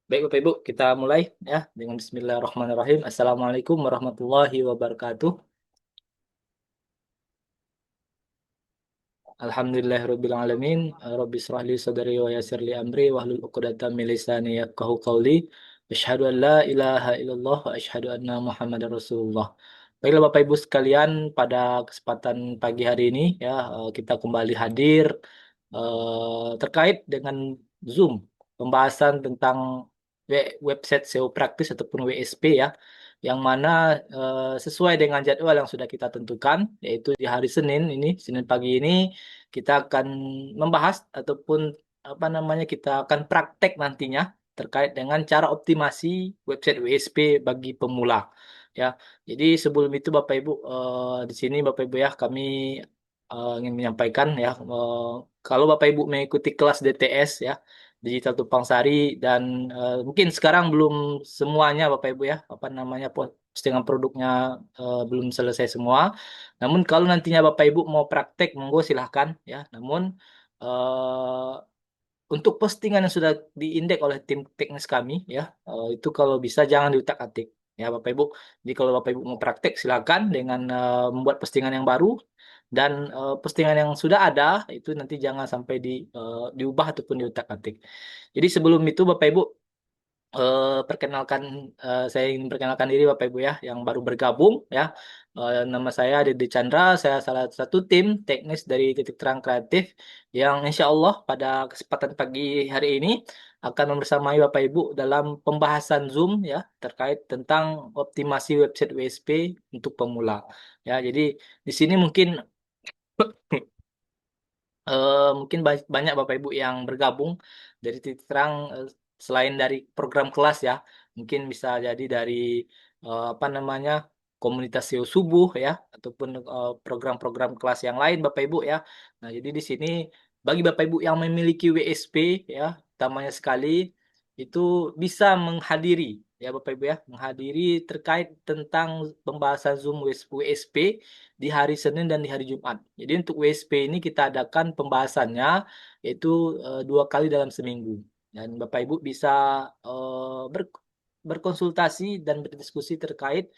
Baik Bapak Ibu, kita mulai ya dengan Bismillahirrahmanirrahim. Assalamualaikum warahmatullahi wabarakatuh. Alhamdulillahirabbil alamin. Rabbi israh li sadri wa yassir li amri wahlul 'uqdatam min lisani yafqahu qawli. Asyhadu an la ilaha illallah wa asyhadu anna Muhammadar Rasulullah. Baiklah Bapak Ibu sekalian, pada kesempatan pagi hari ini ya kita kembali hadir terkait dengan Zoom, pembahasan tentang website SEO praktis ataupun WSP ya, yang mana sesuai dengan jadwal yang sudah kita tentukan, yaitu di hari Senin ini, Senin pagi ini kita akan membahas ataupun apa namanya, kita akan praktek nantinya terkait dengan cara optimasi website WSP bagi pemula ya. Jadi sebelum itu Bapak Ibu, di sini Bapak Ibu ya, kami ingin menyampaikan ya, kalau Bapak Ibu mengikuti kelas DTS ya, Digital Tupang Sari, dan mungkin sekarang belum semuanya Bapak Ibu ya, apa namanya, postingan produknya belum selesai semua. Namun kalau nantinya Bapak Ibu mau praktek, monggo silahkan ya. Namun eh, untuk postingan yang sudah diindeks oleh tim teknis kami ya, itu kalau bisa jangan diutak-atik ya Bapak Ibu. Jadi kalau Bapak Ibu mau praktek silakan dengan membuat postingan yang baru, dan postingan yang sudah ada itu nanti jangan sampai diubah ataupun diutak-atik. Jadi sebelum itu Bapak Ibu, perkenalkan, saya ingin perkenalkan diri Bapak Ibu ya yang baru bergabung ya. Nama saya Dede Chandra, saya salah satu tim teknis dari Titik Terang Kreatif yang insya Allah pada kesempatan pagi hari ini akan membersamai Bapak Ibu dalam pembahasan Zoom ya terkait tentang optimasi website WSP untuk pemula. Ya, jadi di sini mungkin mungkin banyak Bapak Ibu yang bergabung dari Titik Terang, selain dari program kelas ya, mungkin bisa jadi dari apa namanya, komunitas SEO subuh ya, ataupun program-program kelas yang lain Bapak Ibu ya. Nah, jadi di sini bagi Bapak Ibu yang memiliki WSP ya, utamanya sekali itu bisa menghadiri ya Bapak Ibu ya, menghadiri terkait tentang pembahasan Zoom WSP di hari Senin dan di hari Jumat. Jadi untuk WSP ini kita adakan pembahasannya yaitu 2 kali dalam seminggu. Dan Bapak Ibu bisa berkonsultasi dan berdiskusi terkait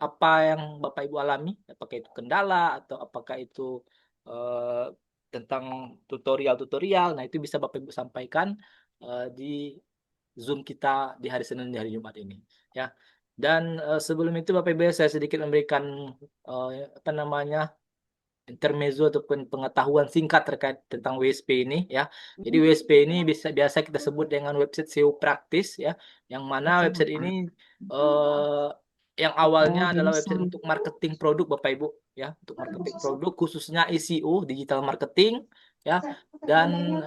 apa yang Bapak Ibu alami, apakah itu kendala atau apakah itu eh, tentang tutorial-tutorial. Nah, itu bisa Bapak Ibu sampaikan di Zoom kita di hari Senin dan di hari Jumat ini ya. Dan sebelum itu Bapak Ibu saya sedikit memberikan apa namanya, intermezzo ataupun pengetahuan singkat terkait tentang WSP ini ya. Jadi WSP ini bisa biasa kita sebut dengan website SEO praktis ya, yang mana website ini eh, yang awalnya adalah website untuk marketing produk Bapak Ibu ya, untuk marketing produk khususnya SEO, digital marketing ya. Dan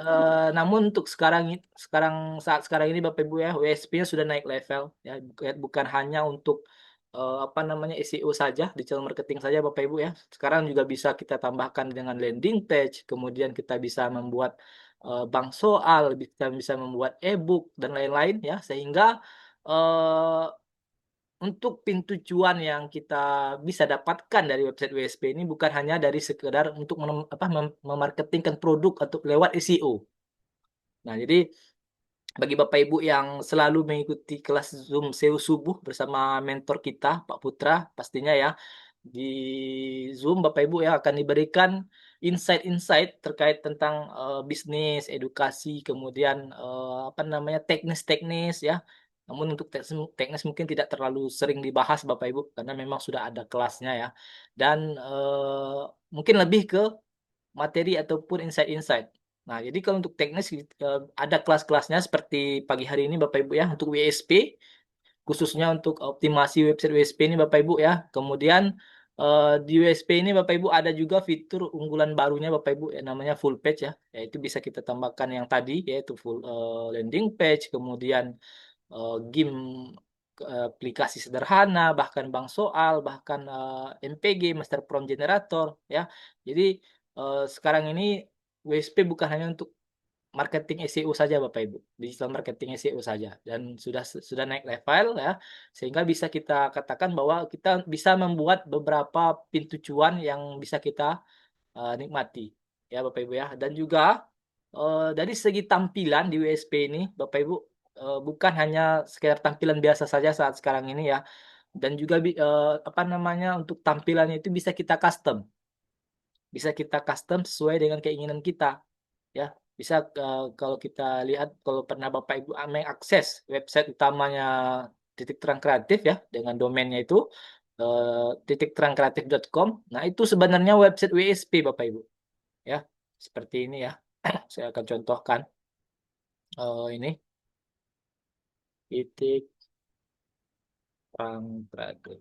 namun untuk saat sekarang ini Bapak Ibu ya, WSP-nya sudah naik level ya, bukan hanya untuk apa namanya, SEO saja, digital marketing saja Bapak Ibu ya. Sekarang juga bisa kita tambahkan dengan landing page, kemudian kita bisa membuat bank soal, kita bisa membuat e-book dan lain-lain ya, sehingga eh, untuk pintu cuan yang kita bisa dapatkan dari website WSP ini bukan hanya dari sekedar untuk memarketingkan produk atau lewat SEO. Nah, jadi bagi Bapak Ibu yang selalu mengikuti kelas Zoom SEO subuh bersama mentor kita, Pak Putra, pastinya ya, di Zoom Bapak Ibu ya akan diberikan insight-insight terkait tentang bisnis, edukasi, kemudian apa namanya, teknis-teknis ya. Namun untuk teknis mungkin tidak terlalu sering dibahas Bapak Ibu karena memang sudah ada kelasnya ya. Dan mungkin lebih ke materi ataupun insight-insight. Nah, jadi kalau untuk teknis ada kelas-kelasnya seperti pagi hari ini Bapak Ibu ya, untuk WSP, khususnya untuk optimasi website WSP ini Bapak Ibu ya. Kemudian di WSP ini Bapak Ibu ada juga fitur unggulan barunya Bapak Ibu yang namanya full page ya. Yaitu bisa kita tambahkan yang tadi yaitu full landing page, kemudian game, aplikasi sederhana, bahkan bank soal, bahkan MPG, Master Prompt Generator ya. Jadi sekarang ini WSP bukan hanya untuk marketing SEO saja Bapak Ibu, digital marketing SEO saja, dan sudah naik level ya, sehingga bisa kita katakan bahwa kita bisa membuat beberapa pintu cuan yang bisa kita nikmati ya Bapak Ibu ya. Dan juga dari segi tampilan di WSP ini Bapak Ibu, bukan hanya sekedar tampilan biasa saja saat sekarang ini ya, dan juga apa namanya, untuk tampilannya itu bisa kita custom sesuai dengan keinginan kita ya. Bisa kalau kita lihat, kalau pernah Bapak Ibu mengakses website utamanya Titik Terang Kreatif ya, dengan domainnya itu titikterangkreatif.com. Nah, itu sebenarnya website WSP Bapak Ibu ya. Seperti ini ya. Saya akan contohkan ini Titik Terang Kreatif.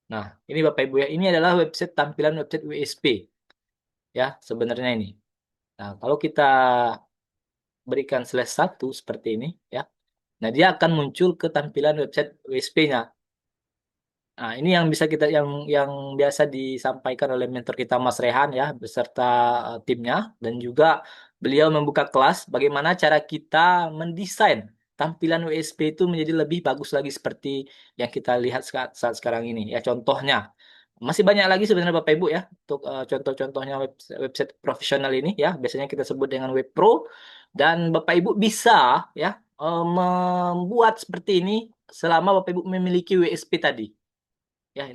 Nah, ini Bapak Ibu ya, ini adalah website, tampilan website WSP ya sebenarnya ini. Nah, kalau kita berikan /1 seperti ini ya. Nah, dia akan muncul ke tampilan website WSP-nya. Nah, ini yang bisa kita, yang biasa disampaikan oleh mentor kita Mas Rehan ya beserta timnya, dan juga beliau membuka kelas bagaimana cara kita mendesain tampilan WSP itu menjadi lebih bagus lagi seperti yang kita lihat saat sekarang ini ya. Contohnya masih banyak lagi sebenarnya Bapak Ibu ya, untuk contoh-contohnya website profesional ini ya, biasanya kita sebut dengan web pro, dan Bapak Ibu bisa ya membuat seperti ini selama Bapak Ibu memiliki WSP tadi. Ya,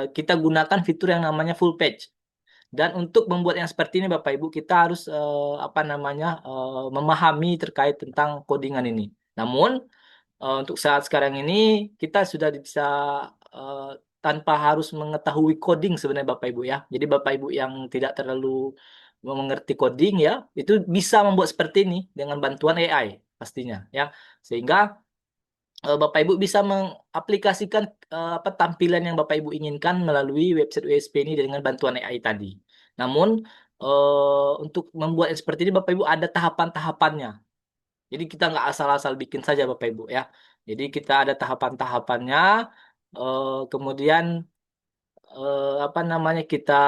kita gunakan fitur yang namanya full page. Dan untuk membuat yang seperti ini, Bapak Ibu, kita harus apa namanya, memahami terkait tentang codingan ini. Namun untuk saat sekarang ini kita sudah bisa eh, tanpa harus mengetahui coding sebenarnya Bapak Ibu ya. Jadi Bapak Ibu yang tidak terlalu mengerti coding ya, itu bisa membuat seperti ini dengan bantuan AI pastinya ya. Sehingga Bapak Ibu bisa mengaplikasikan apa tampilan yang Bapak Ibu inginkan melalui website WSP ini dengan bantuan AI tadi. Namun untuk membuat yang seperti ini Bapak Ibu ada tahapan-tahapannya. Jadi kita nggak asal-asal bikin saja Bapak Ibu ya. Jadi kita ada tahapan-tahapannya. Kemudian apa namanya, kita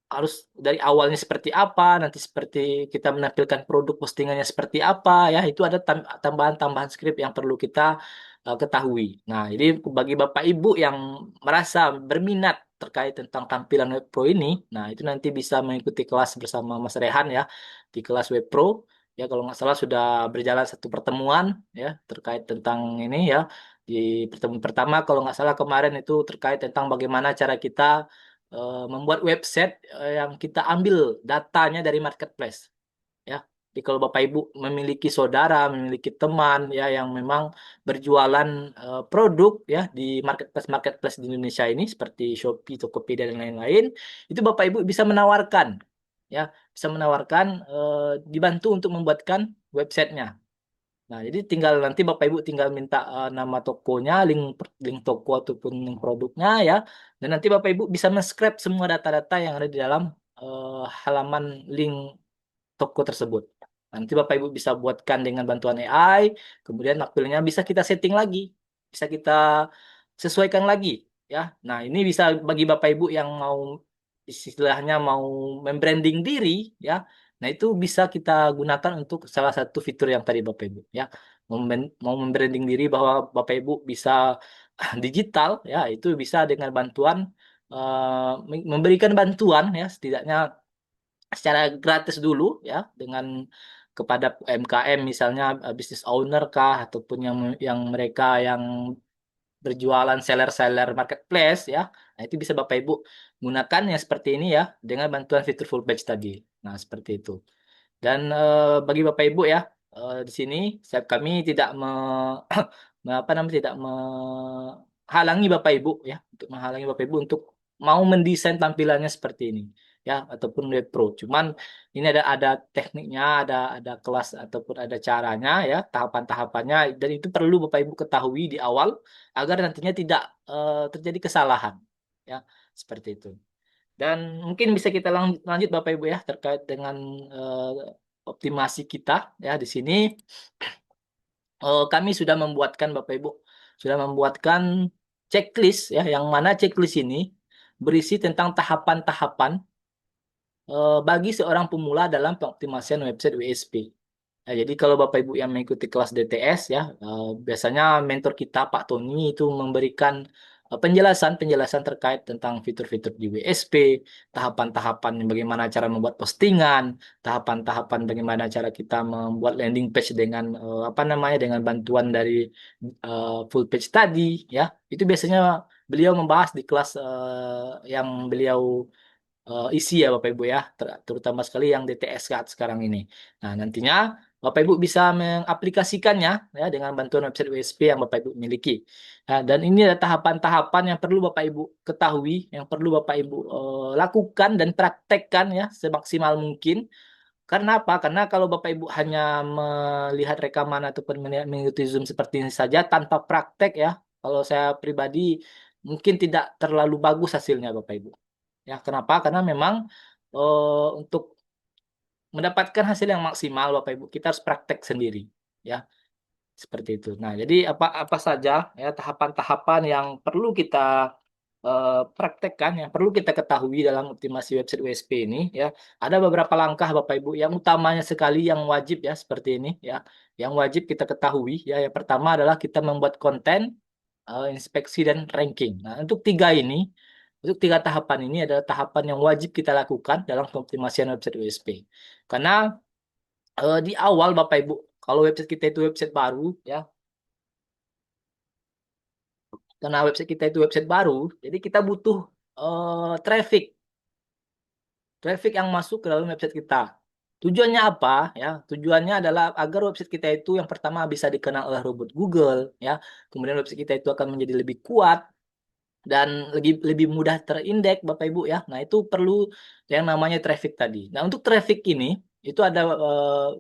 harus dari awalnya seperti apa, nanti seperti kita menampilkan produk postingannya seperti apa ya, itu ada tambahan-tambahan skrip yang perlu kita ketahui. Nah, jadi bagi Bapak Ibu yang merasa berminat terkait tentang tampilan web pro ini, nah itu nanti bisa mengikuti kelas bersama Mas Rehan ya di kelas web pro ya. Kalau nggak salah sudah berjalan satu pertemuan ya terkait tentang ini ya. Di pertemuan pertama kalau nggak salah kemarin itu terkait tentang bagaimana cara kita membuat website yang kita ambil datanya dari marketplace ya. Jadi kalau Bapak Ibu memiliki saudara, memiliki teman ya yang memang berjualan produk ya di marketplace di Indonesia ini seperti Shopee, Tokopedia dan lain-lain, itu Bapak Ibu bisa menawarkan ya, bisa menawarkan dibantu untuk membuatkan websitenya. Nah, jadi tinggal nanti Bapak Ibu tinggal minta nama tokonya, link toko ataupun link produknya ya. Dan nanti Bapak Ibu bisa men-scrap semua data-data yang ada di dalam halaman link toko tersebut. Nanti Bapak Ibu bisa buatkan dengan bantuan AI, kemudian nampilnya bisa kita setting lagi, bisa kita sesuaikan lagi ya. Nah, ini bisa bagi Bapak Ibu yang mau istilahnya mau membranding diri ya. Nah, itu bisa kita gunakan untuk salah satu fitur yang tadi Bapak Ibu ya. Mau membranding diri bahwa Bapak Ibu bisa digital ya, itu bisa dengan bantuan memberikan bantuan ya setidaknya secara gratis dulu ya, dengan kepada UMKM misalnya business owner kah ataupun yang mereka yang berjualan seller-seller marketplace ya. Nah, itu bisa Bapak Ibu gunakan yang seperti ini ya dengan bantuan fitur full page tadi. Nah, seperti itu. Dan bagi Bapak Ibu ya, di sini kami tidak apa namanya, tidak menghalangi Bapak Ibu ya, untuk menghalangi Bapak Ibu untuk mau mendesain tampilannya seperti ini ya, ataupun web pro. Cuman ini ada tekniknya, ada kelas ataupun ada caranya ya, tahapan-tahapannya, dan itu perlu Bapak Ibu ketahui di awal agar nantinya tidak terjadi kesalahan ya, seperti itu. Dan mungkin bisa kita lanjut Bapak Ibu ya terkait dengan optimasi kita ya. Di sini kami sudah membuatkan Bapak Ibu sudah membuatkan checklist ya, yang mana checklist ini berisi tentang tahapan-tahapan bagi seorang pemula dalam pengoptimasian website WSP. Ya, jadi kalau Bapak Ibu yang mengikuti kelas DTS ya, biasanya mentor kita Pak Tony itu memberikan penjelasan-penjelasan terkait tentang fitur-fitur di WSP, tahapan-tahapan bagaimana cara membuat postingan, tahapan-tahapan bagaimana cara kita membuat landing page dengan apa namanya dengan bantuan dari full page tadi, ya. Itu biasanya beliau membahas di kelas yang beliau isi ya Bapak Ibu ya, terutama sekali yang DTS saat sekarang ini. Nah, nantinya Bapak Ibu bisa mengaplikasikannya ya dengan bantuan website WSP yang Bapak Ibu miliki. Nah, dan ini ada tahapan-tahapan yang perlu Bapak Ibu ketahui, yang perlu Bapak Ibu lakukan dan praktekkan ya semaksimal mungkin. Karena apa? Karena kalau Bapak Ibu hanya melihat rekaman ataupun mengikuti Zoom seperti ini saja tanpa praktek ya, kalau saya pribadi mungkin tidak terlalu bagus hasilnya Bapak Ibu. Ya, kenapa? Karena memang untuk mendapatkan hasil yang maksimal, Bapak Ibu, kita harus praktek sendiri, ya, seperti itu. Nah, jadi apa apa saja ya tahapan-tahapan yang perlu kita praktekkan, yang perlu kita ketahui dalam optimasi website WSP ini, ya, ada beberapa langkah, Bapak Ibu, yang utamanya sekali yang wajib ya seperti ini, ya, yang wajib kita ketahui, ya, yang pertama adalah kita membuat konten inspeksi dan ranking. Nah, untuk tiga tahapan ini adalah tahapan yang wajib kita lakukan dalam pengoptimasian website WSP. Karena di awal Bapak Ibu, kalau website kita itu website baru, ya, karena website kita itu website baru, jadi kita butuh traffic, traffic yang masuk ke dalam website kita. Tujuannya apa? Ya, tujuannya adalah agar website kita itu yang pertama bisa dikenal oleh robot Google, ya. Kemudian website kita itu akan menjadi lebih kuat, dan lebih lebih mudah terindeks Bapak Ibu ya. Nah, itu perlu yang namanya traffic tadi. Nah, untuk traffic ini itu ada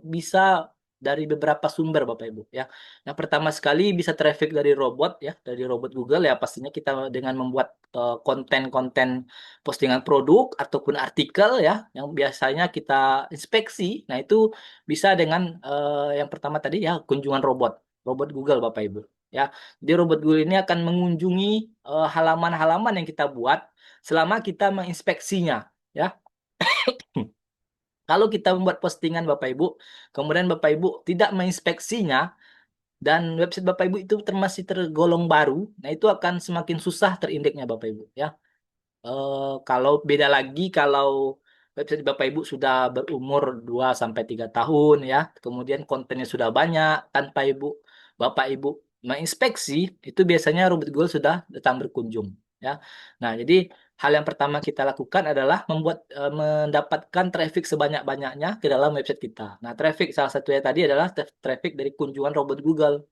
bisa dari beberapa sumber Bapak Ibu ya. Yang pertama sekali bisa traffic dari robot ya, dari robot Google ya, pastinya kita dengan membuat konten-konten postingan produk ataupun artikel ya yang biasanya kita inspeksi. Nah, itu bisa dengan yang pertama tadi ya kunjungan robot, robot Google Bapak Ibu. Ya, jadi robot Google ini akan mengunjungi halaman-halaman yang kita buat selama kita menginspeksinya. Ya, kalau kita membuat postingan Bapak Ibu, kemudian Bapak Ibu tidak menginspeksinya dan website Bapak Ibu itu masih tergolong baru, nah itu akan semakin susah terindeknya Bapak Ibu. Ya, kalau beda lagi kalau website Bapak Ibu sudah berumur 2 sampai 3 tahun ya, kemudian kontennya sudah banyak tanpa Bapak Ibu menginspeksi, itu biasanya robot Google sudah datang berkunjung ya. Nah, jadi hal yang pertama kita lakukan adalah mendapatkan traffic sebanyak-banyaknya ke dalam website kita. Nah, traffic salah satunya tadi adalah traffic dari kunjungan robot Google.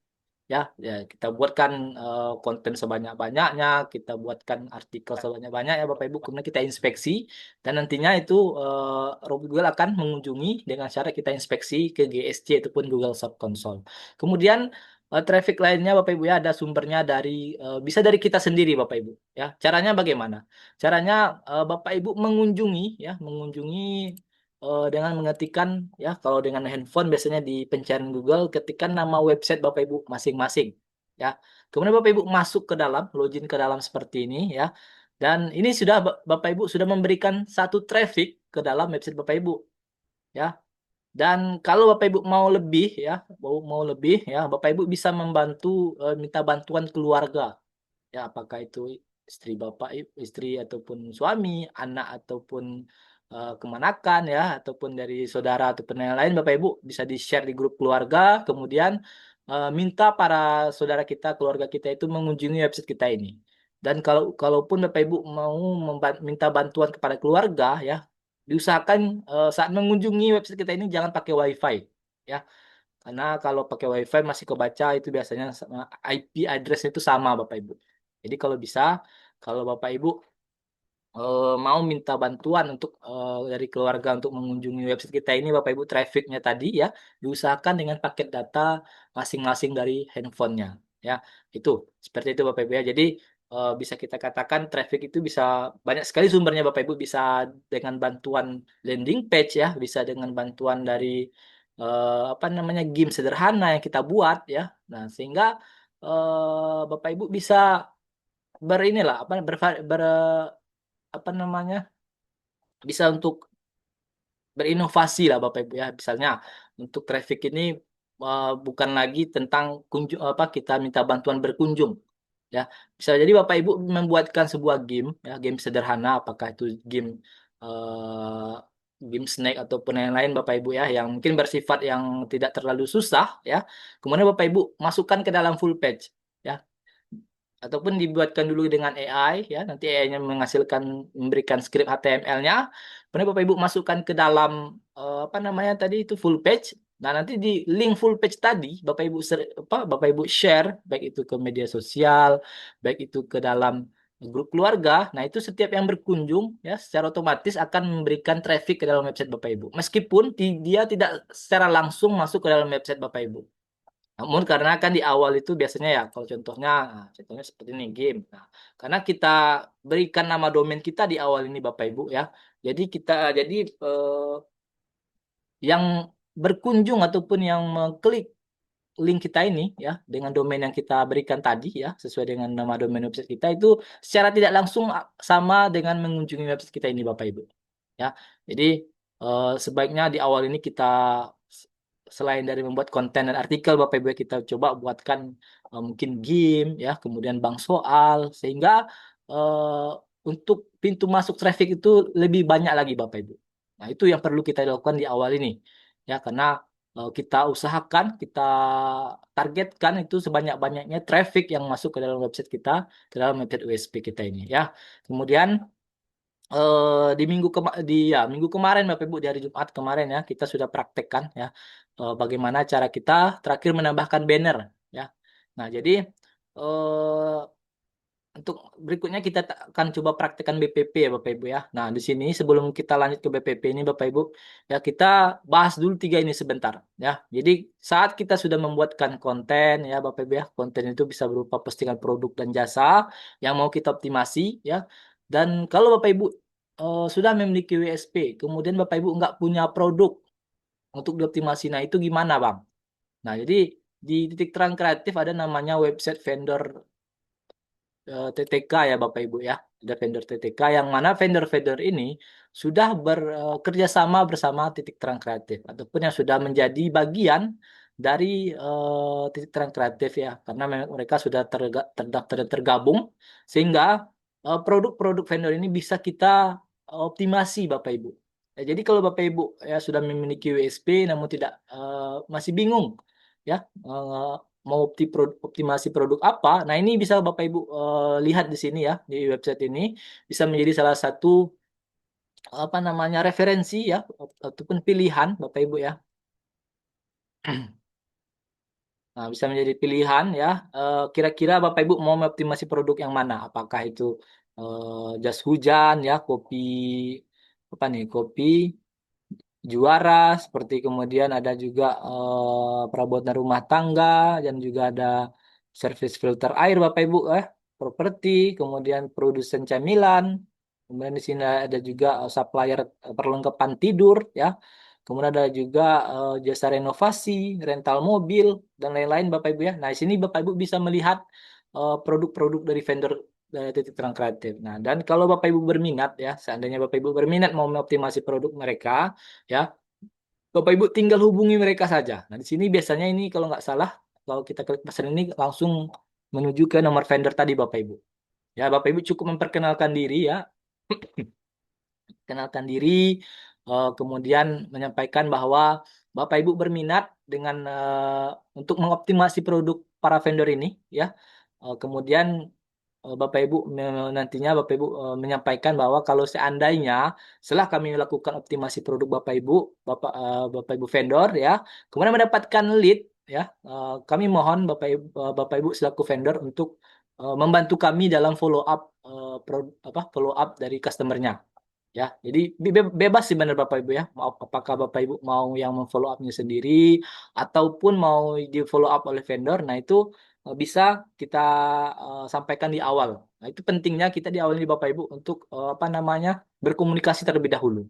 Ya, ya kita buatkan konten sebanyak-banyaknya, kita buatkan artikel sebanyak-banyaknya Bapak Ibu, kemudian kita inspeksi dan nantinya itu robot Google akan mengunjungi dengan cara kita inspeksi ke GSC ataupun Google Search Console. Kemudian traffic lainnya Bapak Ibu ya ada sumbernya dari bisa dari kita sendiri Bapak Ibu ya. Caranya bagaimana? Caranya Bapak Ibu mengunjungi ya, mengunjungi dengan mengetikkan ya kalau dengan handphone biasanya di pencarian Google ketikkan nama website Bapak Ibu masing-masing ya. Kemudian Bapak Ibu masuk ke dalam, login ke dalam seperti ini ya. Dan ini sudah Bapak Ibu sudah memberikan satu traffic ke dalam website Bapak Ibu ya. Dan kalau Bapak Ibu mau lebih ya, mau lebih ya, Bapak Ibu bisa membantu minta bantuan keluarga ya apakah itu istri bapak istri ataupun suami anak ataupun kemanakan ya ataupun dari saudara ataupun yang lain Bapak Ibu bisa di share di grup keluarga kemudian minta para saudara kita keluarga kita itu mengunjungi website kita ini dan kalaupun Bapak Ibu mau minta bantuan kepada keluarga ya diusahakan saat mengunjungi website kita ini jangan pakai WiFi ya karena kalau pakai WiFi masih kebaca itu biasanya IP address itu sama Bapak Ibu. Jadi kalau bisa, kalau Bapak Ibu mau minta bantuan untuk dari keluarga untuk mengunjungi website kita ini Bapak Ibu trafficnya tadi ya diusahakan dengan paket data masing-masing dari handphonenya ya itu seperti itu Bapak Ibu ya jadi bisa kita katakan traffic itu bisa banyak sekali sumbernya Bapak Ibu bisa dengan bantuan landing page ya bisa dengan bantuan dari apa namanya game sederhana yang kita buat ya nah sehingga Bapak Ibu bisa berinilah apa apa namanya bisa untuk berinovasi lah Bapak Ibu ya. Misalnya untuk traffic ini bukan lagi tentang apa kita minta bantuan berkunjung. Ya, bisa jadi Bapak Ibu membuatkan sebuah game, ya, game sederhana, apakah itu game game Snake ataupun yang lain Bapak Ibu ya, yang mungkin bersifat yang tidak terlalu susah ya. Kemudian Bapak Ibu masukkan ke dalam full page, ya, ataupun dibuatkan dulu dengan AI ya, nanti AI-nya menghasilkan memberikan script HTML-nya, kemudian Bapak Ibu masukkan ke dalam apa namanya tadi itu full page. Nah, nanti di link full page tadi Bapak Ibu share baik itu ke media sosial, baik itu ke dalam grup keluarga. Nah, itu setiap yang berkunjung ya secara otomatis akan memberikan traffic ke dalam website Bapak Ibu. Meskipun dia tidak secara langsung masuk ke dalam website Bapak Ibu. Namun karena kan di awal itu biasanya ya, kalau contohnya, nah, contohnya seperti ini game. Nah, karena kita berikan nama domain kita di awal ini Bapak Ibu ya. Jadi yang berkunjung ataupun yang mengklik link kita ini ya dengan domain yang kita berikan tadi ya sesuai dengan nama domain website kita itu secara tidak langsung sama dengan mengunjungi website kita ini Bapak Ibu ya. Jadi sebaiknya di awal ini kita selain dari membuat konten dan artikel Bapak Ibu kita coba buatkan mungkin game ya, kemudian bank soal sehingga eh, untuk pintu masuk traffic itu lebih banyak lagi Bapak Ibu. Nah, itu yang perlu kita lakukan di awal ini. Ya, karena kita usahakan, kita targetkan itu sebanyak-banyaknya traffic yang masuk ke dalam website kita, ke dalam website USP kita ini ya. Kemudian di minggu kemarin Bapak Ibu di hari Jumat kemarin ya kita sudah praktekkan ya bagaimana cara kita terakhir menambahkan banner ya. Nah, jadi eh, untuk berikutnya kita akan coba praktekkan BPP ya Bapak Ibu ya. Nah, di sini sebelum kita lanjut ke BPP ini Bapak Ibu, ya kita bahas dulu tiga ini sebentar ya. Jadi saat kita sudah membuatkan konten ya Bapak Ibu ya, konten itu bisa berupa postingan produk dan jasa yang mau kita optimasi ya. Dan kalau Bapak Ibu sudah memiliki WSP, kemudian Bapak Ibu nggak punya produk untuk dioptimasi, nah itu gimana Bang? Nah, jadi di Titik Terang Kreatif ada namanya website vendor TTK ya Bapak Ibu ya. Ada vendor TTK yang mana vendor-vendor ini sudah bekerja sama bersama Titik Terang Kreatif ataupun yang sudah menjadi bagian dari Titik Terang Kreatif ya. Karena mereka sudah terdaftar dan tergabung sehingga produk-produk vendor ini bisa kita optimasi Bapak Ibu. Ya, jadi kalau Bapak Ibu ya sudah memiliki WSP namun tidak masih bingung ya mau optimasi produk apa. Nah, ini bisa Bapak Ibu lihat di sini ya, di website ini bisa menjadi salah satu apa namanya referensi ya ataupun pilihan Bapak Ibu ya. Nah, bisa menjadi pilihan ya. Kira-kira Bapak Ibu mau mengoptimasi produk yang mana? Apakah itu jas hujan ya, kopi apa nih? Kopi juara seperti kemudian ada juga perabotan rumah tangga dan juga ada servis filter air Bapak Ibu properti kemudian produsen camilan kemudian di sini ada juga supplier perlengkapan tidur ya kemudian ada juga jasa renovasi rental mobil dan lain-lain Bapak Ibu ya. Nah, di sini Bapak Ibu bisa melihat produk-produk dari vendor dari Titik Terang Kreatif. Nah, dan kalau Bapak Ibu berminat ya, seandainya Bapak Ibu berminat mau mengoptimasi produk mereka, ya Bapak Ibu tinggal hubungi mereka saja. Nah, di sini biasanya ini kalau nggak salah, kalau kita klik pesan ini langsung menuju ke nomor vendor tadi Bapak Ibu. Ya, Bapak Ibu cukup memperkenalkan diri ya, kenalkan diri, kemudian menyampaikan bahwa Bapak Ibu berminat dengan untuk mengoptimasi produk para vendor ini, ya. Kemudian Bapak Ibu nantinya Bapak Ibu menyampaikan bahwa kalau seandainya setelah kami melakukan optimasi produk Bapak Ibu vendor ya, kemudian mendapatkan lead ya, kami mohon Bapak Ibu selaku vendor untuk membantu kami dalam follow up follow up dari customernya. Ya, jadi bebas sih benar Bapak Ibu ya. Mau apakah Bapak Ibu mau yang memfollow up-nya sendiri ataupun mau di follow up oleh vendor. Nah, itu bisa kita sampaikan di awal. Nah, itu pentingnya kita di awal ini Bapak Ibu untuk apa namanya? Berkomunikasi terlebih dahulu.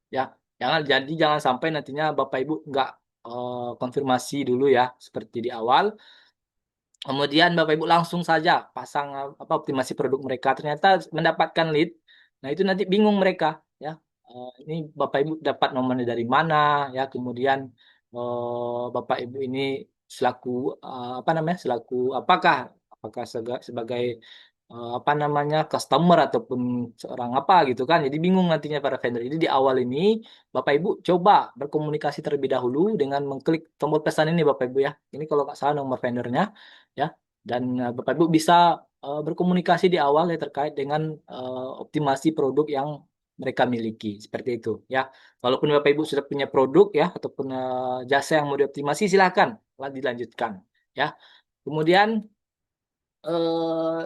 Ya. Jangan sampai nantinya Bapak Ibu nggak konfirmasi dulu ya seperti di awal. Kemudian Bapak Ibu langsung saja pasang apa optimasi produk mereka ternyata mendapatkan lead. Nah, itu nanti bingung mereka ya. Ini Bapak Ibu dapat nomornya dari mana ya. Kemudian Bapak Ibu ini selaku apa namanya? Selaku apakah apakah sebagai apa namanya customer ataupun seorang apa gitu kan. Jadi bingung nantinya para vendor. Jadi di awal ini Bapak Ibu coba berkomunikasi terlebih dahulu dengan mengklik tombol pesan ini Bapak Ibu ya. Ini kalau nggak salah nomor vendornya ya. Dan Bapak Ibu bisa berkomunikasi di awal ya terkait dengan optimasi produk yang mereka miliki seperti itu ya. Walaupun Bapak Ibu sudah punya produk ya ataupun jasa yang mau dioptimasi silakan dilanjutkan ya. Kemudian eh,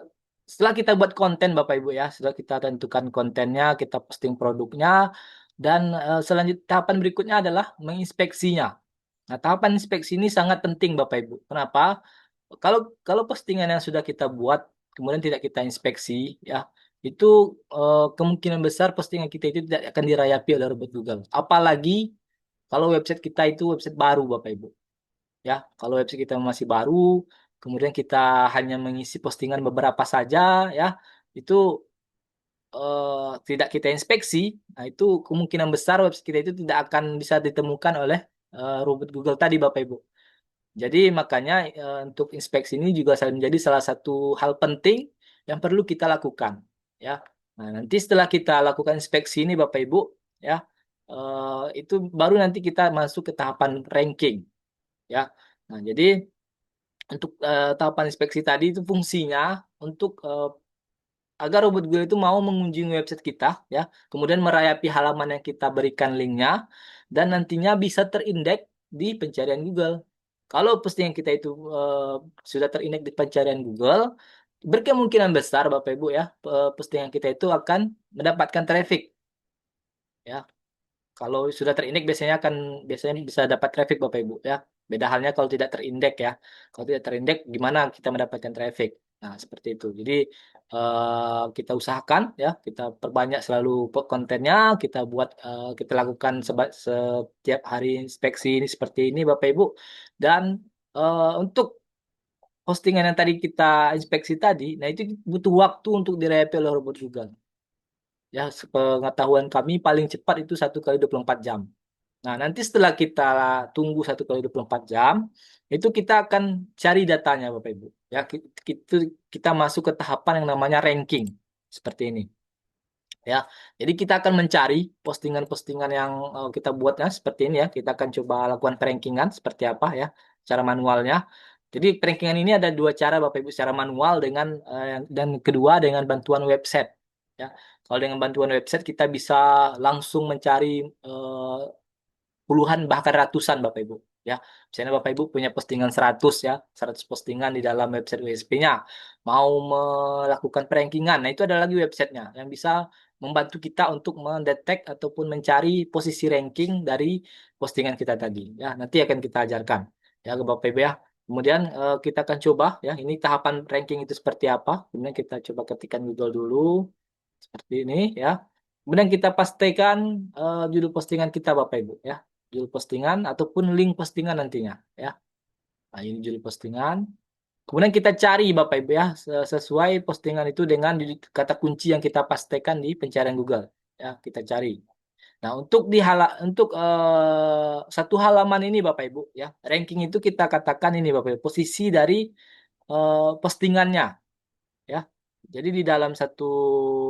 setelah kita buat konten Bapak Ibu ya, setelah kita tentukan kontennya, kita posting produknya, dan selanjutnya tahapan berikutnya adalah menginspeksinya. Nah, tahapan inspeksi ini sangat penting Bapak Ibu. Kenapa? Kalau kalau postingan yang sudah kita buat kemudian tidak kita inspeksi ya, itu kemungkinan besar postingan kita itu tidak akan dirayapi oleh robot Google. Apalagi kalau website kita itu website baru Bapak Ibu. Ya, kalau website kita masih baru, kemudian kita hanya mengisi postingan beberapa saja, ya, itu tidak kita inspeksi, nah itu kemungkinan besar website kita itu tidak akan bisa ditemukan oleh robot Google tadi, Bapak Ibu. Jadi makanya untuk inspeksi ini juga menjadi salah satu hal penting yang perlu kita lakukan, ya. Nah, nanti setelah kita lakukan inspeksi ini, Bapak Ibu, ya, itu baru nanti kita masuk ke tahapan ranking, ya. Nah, jadi untuk tahapan inspeksi tadi itu fungsinya untuk agar robot Google itu mau mengunjungi website kita, ya, kemudian merayapi halaman yang kita berikan linknya, dan nantinya bisa terindeks di pencarian Google. Kalau postingan kita itu sudah terindeks di pencarian Google, berkemungkinan besar Bapak Ibu ya, postingan kita itu akan mendapatkan traffic, ya. Kalau sudah terindeks biasanya bisa dapat traffic Bapak Ibu ya. Beda halnya kalau tidak terindeks ya. Kalau tidak terindeks gimana kita mendapatkan traffic? Nah, seperti itu. Jadi kita usahakan ya, kita perbanyak selalu kontennya, kita lakukan setiap hari inspeksi ini seperti ini Bapak Ibu. Dan untuk postingan yang tadi kita inspeksi tadi, nah itu butuh waktu untuk direview oleh robot juga. Ya, sepengetahuan kami paling cepat itu 1 kali 24 jam. Nah, nanti setelah kita tunggu 1 kali 24 jam, itu kita akan cari datanya, Bapak Ibu. Ya, kita masuk ke tahapan yang namanya ranking. Seperti ini. Ya, jadi kita akan mencari postingan-postingan yang kita buatnya seperti ini ya. Kita akan coba lakukan perankingan seperti apa ya, cara manualnya. Jadi perankingan ini ada dua cara Bapak Ibu, secara manual dan kedua dengan bantuan website. Ya, kalau dengan bantuan website kita bisa langsung mencari puluhan bahkan ratusan Bapak Ibu ya. Misalnya Bapak Ibu punya postingan 100 ya, 100 postingan di dalam website WSP-nya. Mau melakukan perankingan. Nah, itu ada lagi websitenya yang bisa membantu kita untuk mendetek ataupun mencari posisi ranking dari postingan kita tadi. Ya, nanti akan kita ajarkan ya ke Bapak Ibu ya. Kemudian kita akan coba ya, ini tahapan ranking itu seperti apa. Kemudian kita coba ketikkan Google dulu seperti ini ya. Kemudian kita pastikan judul postingan kita Bapak Ibu ya. Judul postingan ataupun link postingan nantinya ya. Nah, ini judul postingan. Kemudian kita cari Bapak Ibu ya sesuai postingan itu dengan kata kunci yang kita pastikan di pencarian Google ya, kita cari. Nah, untuk satu halaman ini Bapak Ibu ya, ranking itu kita katakan ini Bapak Ibu, posisi dari postingannya ya. Jadi di dalam satu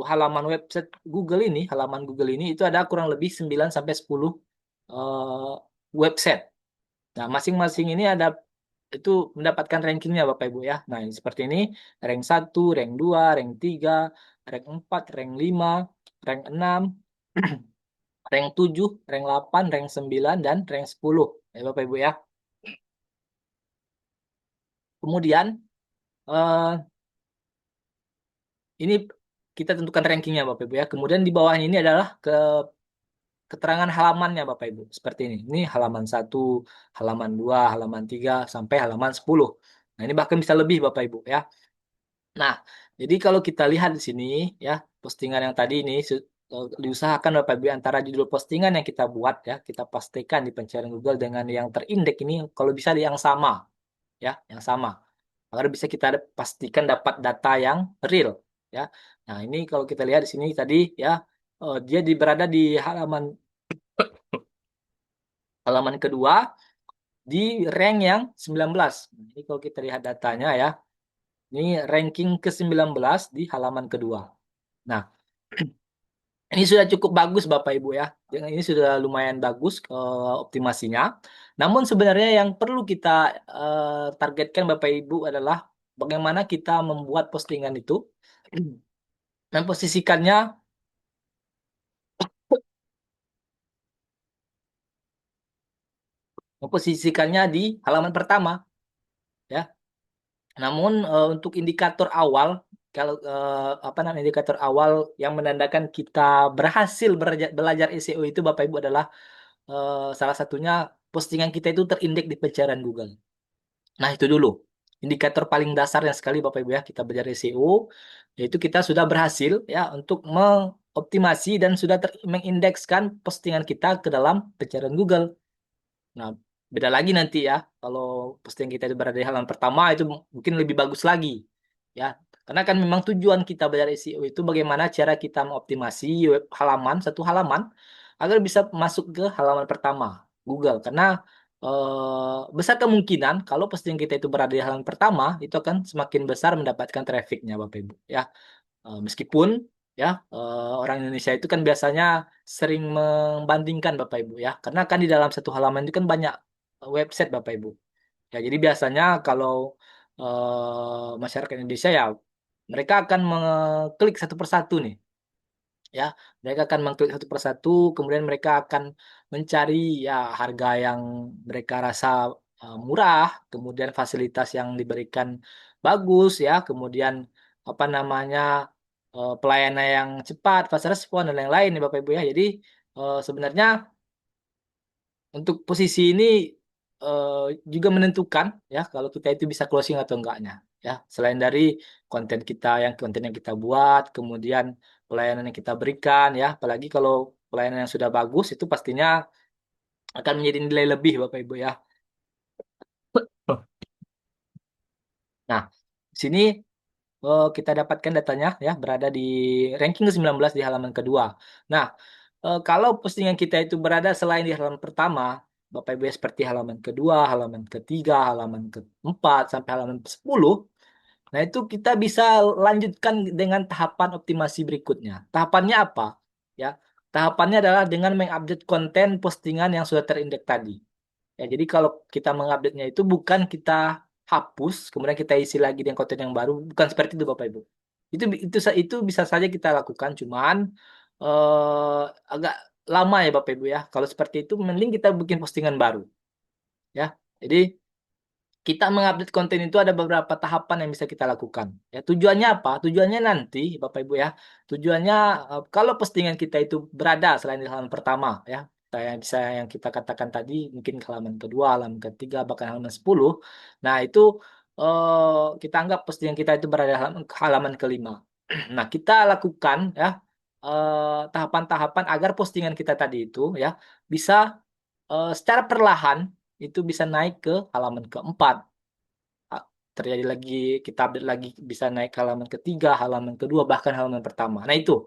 halaman Google ini itu ada kurang lebih 9 sampai 10 eh, website. Nah, masing-masing ini ada itu mendapatkan rankingnya Bapak Ibu ya. Nah, ini seperti ini, rank 1, rank 2, rank 3, rank 4, rank 5, rank 6, rank 7, rank 8, rank 9, dan rank 10. Ya Bapak Ibu ya. Kemudian eh, ini kita tentukan rankingnya Bapak Ibu ya. Kemudian di bawahnya ini adalah keterangan halamannya Bapak Ibu. Seperti ini. Ini halaman 1, halaman 2, halaman 3, sampai halaman 10. Nah, ini bahkan bisa lebih Bapak Ibu ya. Nah, jadi kalau kita lihat di sini ya, postingan yang tadi ini diusahakan Bapak Ibu antara judul postingan yang kita buat ya, kita pastikan di pencarian Google dengan yang terindeks ini kalau bisa yang sama ya, yang sama. Agar bisa kita pastikan dapat data yang real ya. Nah, ini kalau kita lihat di sini tadi ya, dia berada di halaman kedua di rank yang 19. Ini kalau kita lihat datanya ya. Ini ranking ke-19 di halaman kedua. Nah, ini sudah cukup bagus Bapak Ibu ya. Ini sudah lumayan bagus optimasinya. Namun sebenarnya yang perlu kita targetkan Bapak Ibu adalah bagaimana kita membuat postingan itu, memposisikannya memposisikannya di halaman pertama ya. Namun untuk indikator awal, kalau apa namanya, indikator awal yang menandakan kita berhasil belajar SEO itu Bapak Ibu adalah salah satunya postingan kita itu terindeks di pencarian Google. Nah, itu dulu. Indikator paling dasar yang sekali Bapak Ibu ya, kita belajar SEO, yaitu kita sudah berhasil ya untuk mengoptimasi dan sudah mengindekskan postingan kita ke dalam pencarian Google. Nah, beda lagi nanti ya, kalau postingan kita itu berada di halaman pertama itu mungkin lebih bagus lagi. Ya, karena kan memang tujuan kita belajar SEO itu bagaimana cara kita mengoptimasi web halaman, satu halaman, agar bisa masuk ke halaman pertama Google. Karena besar kemungkinan kalau postingan kita itu berada di halaman pertama, itu akan semakin besar mendapatkan trafficnya Bapak Ibu. Ya, meskipun ya orang Indonesia itu kan biasanya sering membandingkan Bapak Ibu ya, karena kan di dalam satu halaman itu kan banyak website Bapak Ibu. Ya, jadi biasanya kalau masyarakat Indonesia ya mereka akan mengklik satu persatu nih. Ya, mereka akan mengklik satu persatu, kemudian mereka akan mencari ya harga yang mereka rasa murah, kemudian fasilitas yang diberikan bagus ya, kemudian apa namanya pelayanan yang cepat, fast respon dan lain-lain nih Bapak Ibu ya. Jadi sebenarnya untuk posisi ini eh, juga menentukan ya kalau kita itu bisa closing atau enggaknya ya. Selain dari konten yang kita buat, kemudian pelayanan yang kita berikan ya, apalagi kalau pelayanan yang sudah bagus itu pastinya akan menjadi nilai lebih Bapak Ibu ya. Nah, di sini kita dapatkan datanya ya berada di ranking ke-19 di halaman kedua. Nah, kalau postingan kita itu berada selain di halaman pertama, Bapak Ibu ya, seperti halaman kedua, halaman ketiga, halaman keempat sampai halaman 10. Nah, itu kita bisa lanjutkan dengan tahapan optimasi berikutnya. Tahapannya apa? Ya, tahapannya adalah dengan mengupdate konten postingan yang sudah terindeks tadi. Ya, jadi kalau kita mengupdate-nya itu bukan kita hapus, kemudian kita isi lagi dengan konten yang baru, bukan seperti itu Bapak Ibu. Itu bisa saja kita lakukan, cuman agak lama ya Bapak Ibu ya. Kalau seperti itu, mending kita bikin postingan baru ya. Jadi kita mengupdate konten itu ada beberapa tahapan yang bisa kita lakukan. Ya, tujuannya apa? Tujuannya nanti, Bapak Ibu ya. Tujuannya kalau postingan kita itu berada selain di halaman pertama ya, kayak bisa yang kita katakan tadi, mungkin ke halaman kedua, halaman ketiga, bahkan halaman 10. Nah, itu kita anggap postingan kita itu berada di halaman kelima. Nah, kita lakukan ya tahapan-tahapan agar postingan kita tadi itu ya bisa secara perlahan itu bisa naik ke halaman keempat. Ah, terjadi lagi, kita update lagi, bisa naik ke halaman ketiga, halaman kedua, bahkan halaman pertama. Nah, itu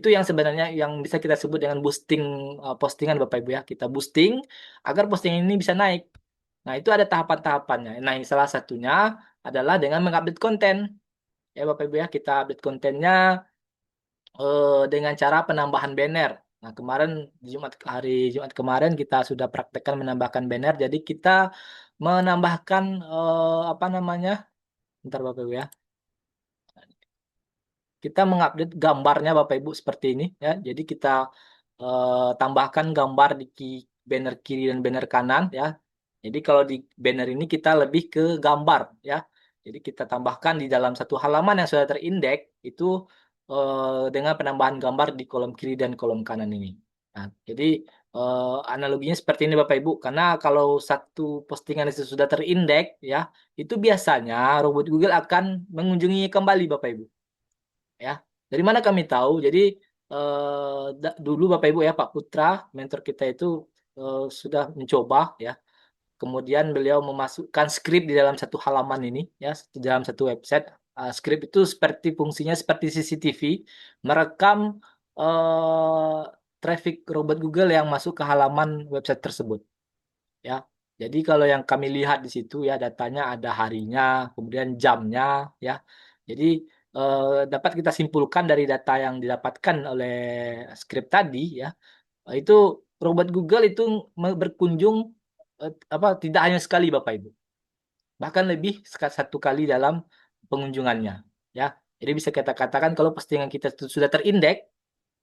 yang sebenarnya yang bisa kita sebut dengan boosting postingan Bapak Ibu ya. Kita boosting agar postingan ini bisa naik. Nah, itu ada tahapan-tahapannya. Nah, yang salah satunya adalah dengan mengupdate konten. Ya Bapak Ibu ya, kita update kontennya dengan cara penambahan banner. Nah, kemarin hari Jumat kemarin kita sudah praktekkan menambahkan banner. Jadi kita menambahkan apa namanya? Bentar Bapak Ibu ya. Kita mengupdate gambarnya Bapak Ibu seperti ini ya. Jadi kita tambahkan gambar di banner kiri dan banner kanan ya. Jadi kalau di banner ini kita lebih ke gambar ya. Jadi kita tambahkan di dalam satu halaman yang sudah terindeks itu dengan penambahan gambar di kolom kiri dan kolom kanan ini. Nah, jadi analoginya seperti ini Bapak Ibu, karena kalau satu postingan itu sudah terindeks ya, itu biasanya robot Google akan mengunjungi kembali Bapak Ibu. Ya, dari mana kami tahu? Jadi dulu Bapak Ibu ya Pak Putra, mentor kita itu sudah mencoba ya. Kemudian beliau memasukkan skrip di dalam satu halaman ini ya, di dalam satu website. Skrip itu seperti fungsinya seperti CCTV, merekam traffic robot Google yang masuk ke halaman website tersebut ya. Jadi kalau yang kami lihat di situ ya datanya ada harinya, kemudian jamnya ya. Jadi dapat kita simpulkan dari data yang didapatkan oleh script tadi ya, itu robot Google itu berkunjung apa tidak hanya sekali Bapak Ibu, bahkan lebih satu kali dalam pengunjungannya ya. Jadi bisa kita katakan kalau postingan kita itu sudah terindeks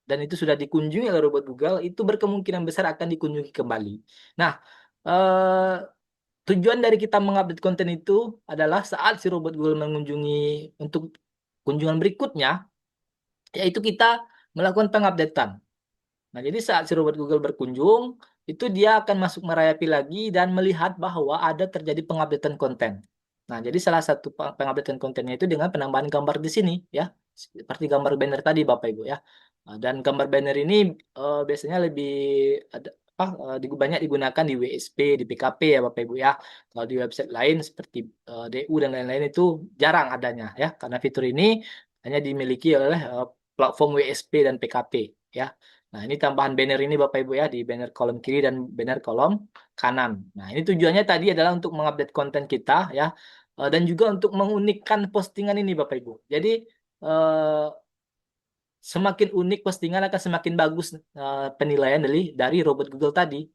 dan itu sudah dikunjungi oleh robot Google, itu berkemungkinan besar akan dikunjungi kembali. Nah, eh, tujuan dari kita mengupdate konten itu adalah saat si robot Google mengunjungi untuk kunjungan berikutnya, yaitu kita melakukan pengupdatean. Nah, jadi saat si robot Google berkunjung, itu dia akan masuk merayapi lagi dan melihat bahwa ada terjadi pengupdatean konten. Nah, jadi salah satu pengupdatean kontennya itu dengan penambahan gambar di sini, ya. Seperti gambar banner tadi, Bapak Ibu, ya. Nah, dan gambar banner ini biasanya lebih ada, banyak digunakan di WSP, di PKP ya, Bapak Ibu, ya. Kalau di website lain seperti DU dan lain-lain itu jarang adanya, ya. Karena fitur ini hanya dimiliki oleh platform WSP dan PKP, ya. Nah, ini tambahan banner ini Bapak Ibu ya, di banner kolom kiri dan banner kolom kanan. Nah, ini tujuannya tadi adalah untuk mengupdate konten kita ya, dan juga untuk mengunikkan postingan ini Bapak Ibu. Jadi eh, semakin unik postingan akan semakin bagus penilaian dari robot Google tadi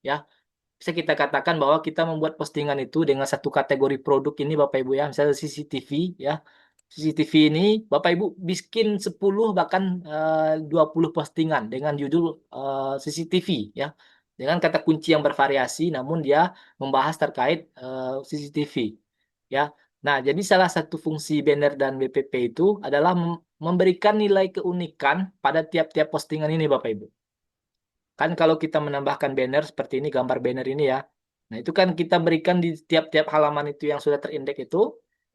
ya. Bisa kita katakan bahwa kita membuat postingan itu dengan satu kategori produk ini Bapak Ibu ya, misalnya CCTV ya. CCTV ini Bapak Ibu bikin 10 bahkan 20 postingan dengan judul CCTV ya. Dengan kata kunci yang bervariasi namun dia membahas terkait CCTV ya. Nah, jadi salah satu fungsi banner dan WPP itu adalah memberikan nilai keunikan pada tiap-tiap postingan ini Bapak Ibu. Kan kalau kita menambahkan banner seperti ini, gambar banner ini ya. Nah, itu kan kita berikan di tiap-tiap halaman itu yang sudah terindeks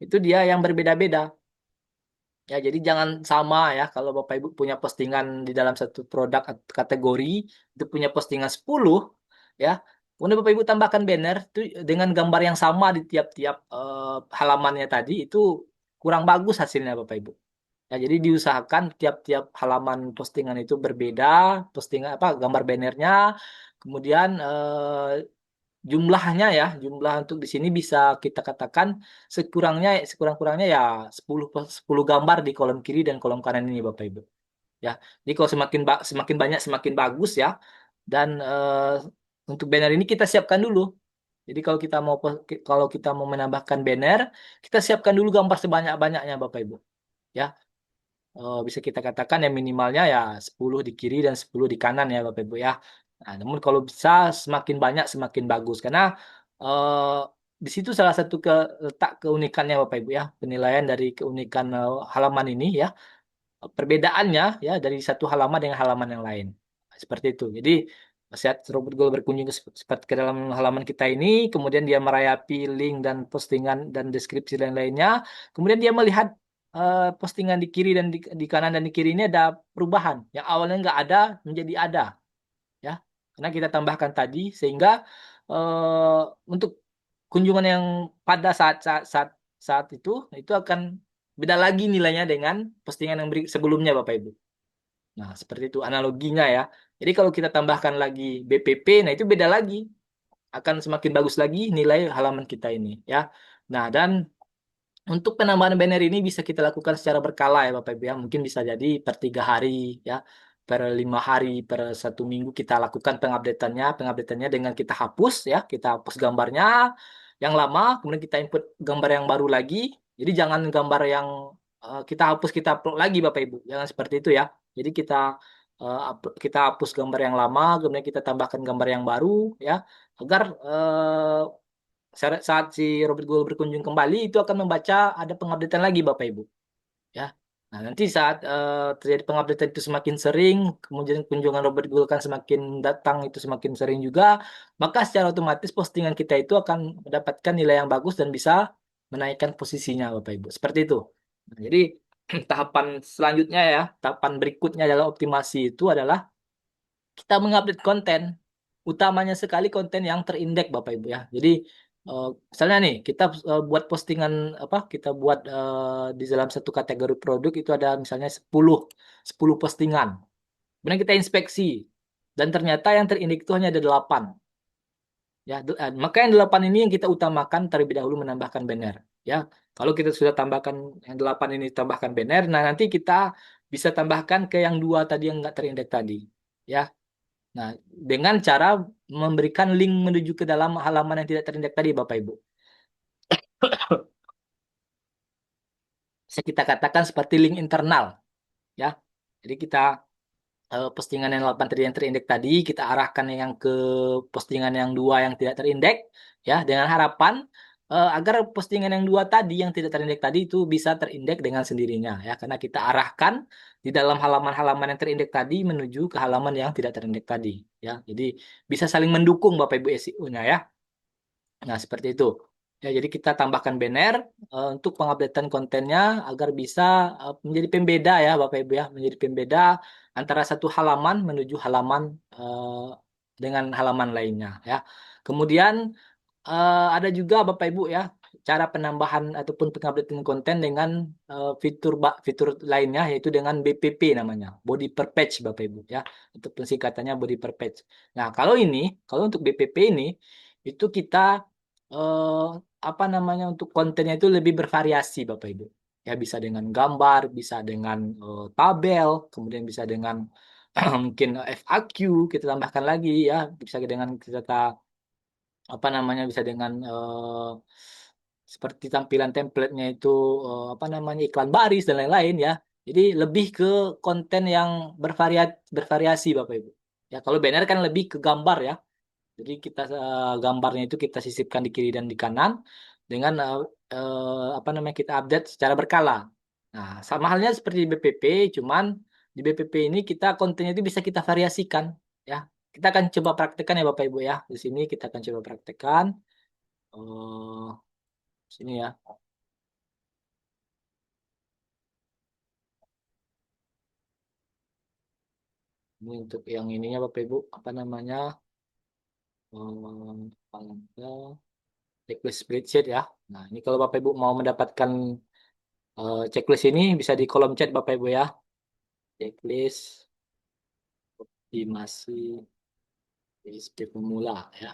itu dia yang berbeda-beda. Ya, jadi jangan sama ya kalau Bapak Ibu punya postingan di dalam satu produk atau kategori, itu punya postingan 10 ya. Kemudian Bapak Ibu tambahkan banner itu dengan gambar yang sama di tiap-tiap halamannya tadi itu kurang bagus hasilnya Bapak Ibu. Ya, jadi diusahakan tiap-tiap halaman postingan itu berbeda, postingan apa gambar bannernya, kemudian jumlahnya ya, jumlah untuk di sini bisa kita katakan sekurang-kurangnya ya 10 gambar di kolom kiri dan kolom kanan ini Bapak Ibu. Ya. Jadi kalau semakin banyak semakin bagus ya. Dan untuk banner ini kita siapkan dulu. Jadi kalau kita mau menambahkan banner, kita siapkan dulu gambar sebanyak-banyaknya Bapak Ibu. Ya, bisa kita katakan yang minimalnya ya 10 di kiri dan 10 di kanan ya Bapak Ibu ya. Nah, namun kalau bisa semakin banyak semakin bagus karena eh, di situ salah satu letak keunikannya Bapak Ibu ya, penilaian dari keunikan halaman ini ya, perbedaannya ya dari satu halaman dengan halaman yang lain. Seperti itu. Jadi saat robot Google berkunjung seperti ke dalam halaman kita ini, kemudian dia merayapi link dan postingan dan deskripsi lain-lainnya, kemudian dia melihat postingan di kiri dan di kanan dan di kiri ini ada perubahan. Yang awalnya nggak ada menjadi ada, ya. Karena kita tambahkan tadi sehingga untuk kunjungan yang pada saat itu akan beda lagi nilainya dengan postingan yang sebelumnya Bapak Ibu. Nah, seperti itu analoginya ya. Jadi kalau kita tambahkan lagi BPP, nah itu beda lagi. Akan semakin bagus lagi nilai halaman kita ini ya. Nah, dan untuk penambahan banner ini bisa kita lakukan secara berkala ya Bapak Ibu ya. Mungkin bisa jadi per 3 hari ya, per 5 hari, per 1 minggu kita lakukan pengupdateannya dengan kita hapus ya, kita hapus gambarnya yang lama, kemudian kita input gambar yang baru lagi. Jadi jangan gambar yang kita hapus kita upload lagi Bapak Ibu, jangan seperti itu ya. Jadi kita hapus gambar yang lama, kemudian kita tambahkan gambar yang baru ya, agar saat si Robert Gould berkunjung kembali itu akan membaca ada pengupdatean lagi Bapak Ibu ya. Nah, nanti saat terjadi pengupdatean itu semakin sering, kemudian kunjungan Robert Gould kan semakin datang itu semakin sering juga, maka secara otomatis postingan kita itu akan mendapatkan nilai yang bagus dan bisa menaikkan posisinya Bapak Ibu. Seperti itu. Nah, jadi tahapan selanjutnya ya, tahapan berikutnya dalam optimasi itu adalah kita mengupdate konten, utamanya sekali konten yang terindeks Bapak Ibu ya. Jadi misalnya nih kita buat postingan apa? Kita buat di dalam satu kategori produk itu ada misalnya 10 postingan. Kemudian kita inspeksi dan ternyata yang terindeks itu hanya ada 8. Ya, maka yang 8 ini yang kita utamakan terlebih dahulu menambahkan banner. Ya, kalau kita sudah tambahkan yang 8 ini tambahkan banner, nah nanti kita bisa tambahkan ke yang dua tadi yang nggak terindeks tadi. Ya, nah dengan cara memberikan link menuju ke dalam halaman yang tidak terindeks tadi, Bapak Ibu. Bisa kita katakan seperti link internal. Ya, jadi kita postingan yang 8 tadi yang terindeks tadi kita arahkan yang ke postingan yang dua yang tidak terindeks ya dengan harapan agar postingan yang dua tadi yang tidak terindeks tadi itu bisa terindeks dengan sendirinya ya karena kita arahkan di dalam halaman-halaman yang terindeks tadi menuju ke halaman yang tidak terindeks tadi ya jadi bisa saling mendukung Bapak Ibu SEO-nya ya. Nah, seperti itu. Ya, jadi kita tambahkan banner untuk pengupdatean kontennya agar bisa menjadi pembeda ya Bapak Ibu ya, menjadi pembeda antara satu halaman menuju halaman dengan halaman lainnya ya. Kemudian ada juga Bapak Ibu ya cara penambahan ataupun pengupdatean konten dengan fitur lainnya yaitu dengan BPP namanya, body per page Bapak Ibu ya, ataupun singkatannya body per page. Nah, kalau untuk BPP ini itu kita eh, apa namanya untuk kontennya itu lebih bervariasi Bapak Ibu. Ya bisa dengan gambar, bisa dengan tabel, kemudian bisa dengan mungkin FAQ kita tambahkan lagi ya, bisa dengan kita apa namanya bisa dengan seperti tampilan template-nya itu apa namanya iklan baris dan lain-lain ya. Jadi lebih ke konten yang bervariasi Bapak Ibu. Ya kalau banner kan lebih ke gambar ya. Jadi kita gambarnya itu kita sisipkan di kiri dan di kanan dengan apa namanya kita update secara berkala. Nah, sama halnya seperti di BPP, cuman di BPP ini kita kontennya itu bisa kita variasikan ya. Kita akan coba praktekkan ya Bapak Ibu ya. Di sini kita akan coba praktekkan. Oh, sini ya. Ini untuk yang ininya Bapak Ibu, apa namanya? Apa checklist spreadsheet ya. Nah, ini kalau Bapak Ibu mau mendapatkan checklist ini bisa di kolom chat Bapak Ibu ya. Checklist optimasi PSP pemula ya.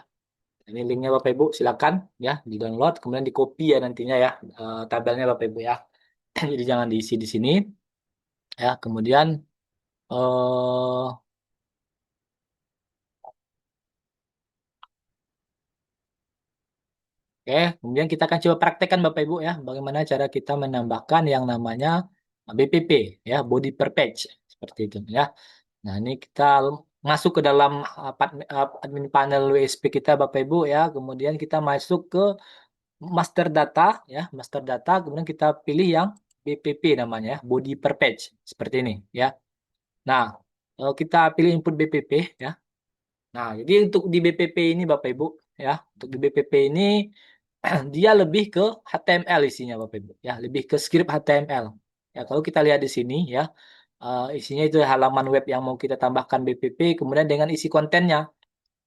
Ini linknya Bapak Ibu silakan ya di download kemudian di copy ya nantinya ya tabelnya Bapak Ibu ya. Jadi jangan diisi di sini ya. Kemudian eh oke, kemudian kita akan coba praktekkan Bapak Ibu ya, bagaimana cara kita menambahkan yang namanya BPP ya, body per page seperti itu ya. Nah, ini kita masuk ke dalam admin panel WSP kita Bapak Ibu ya, kemudian kita masuk ke master data ya, master data, kemudian kita pilih yang BPP namanya ya, body per page seperti ini ya. Nah, kita pilih input BPP ya. Nah, jadi untuk di BPP ini Bapak Ibu ya, untuk di BPP ini dia lebih ke HTML isinya Bapak Ibu ya, lebih ke script HTML. Ya, kalau kita lihat di sini ya, isinya itu halaman web yang mau kita tambahkan BPP kemudian dengan isi kontennya.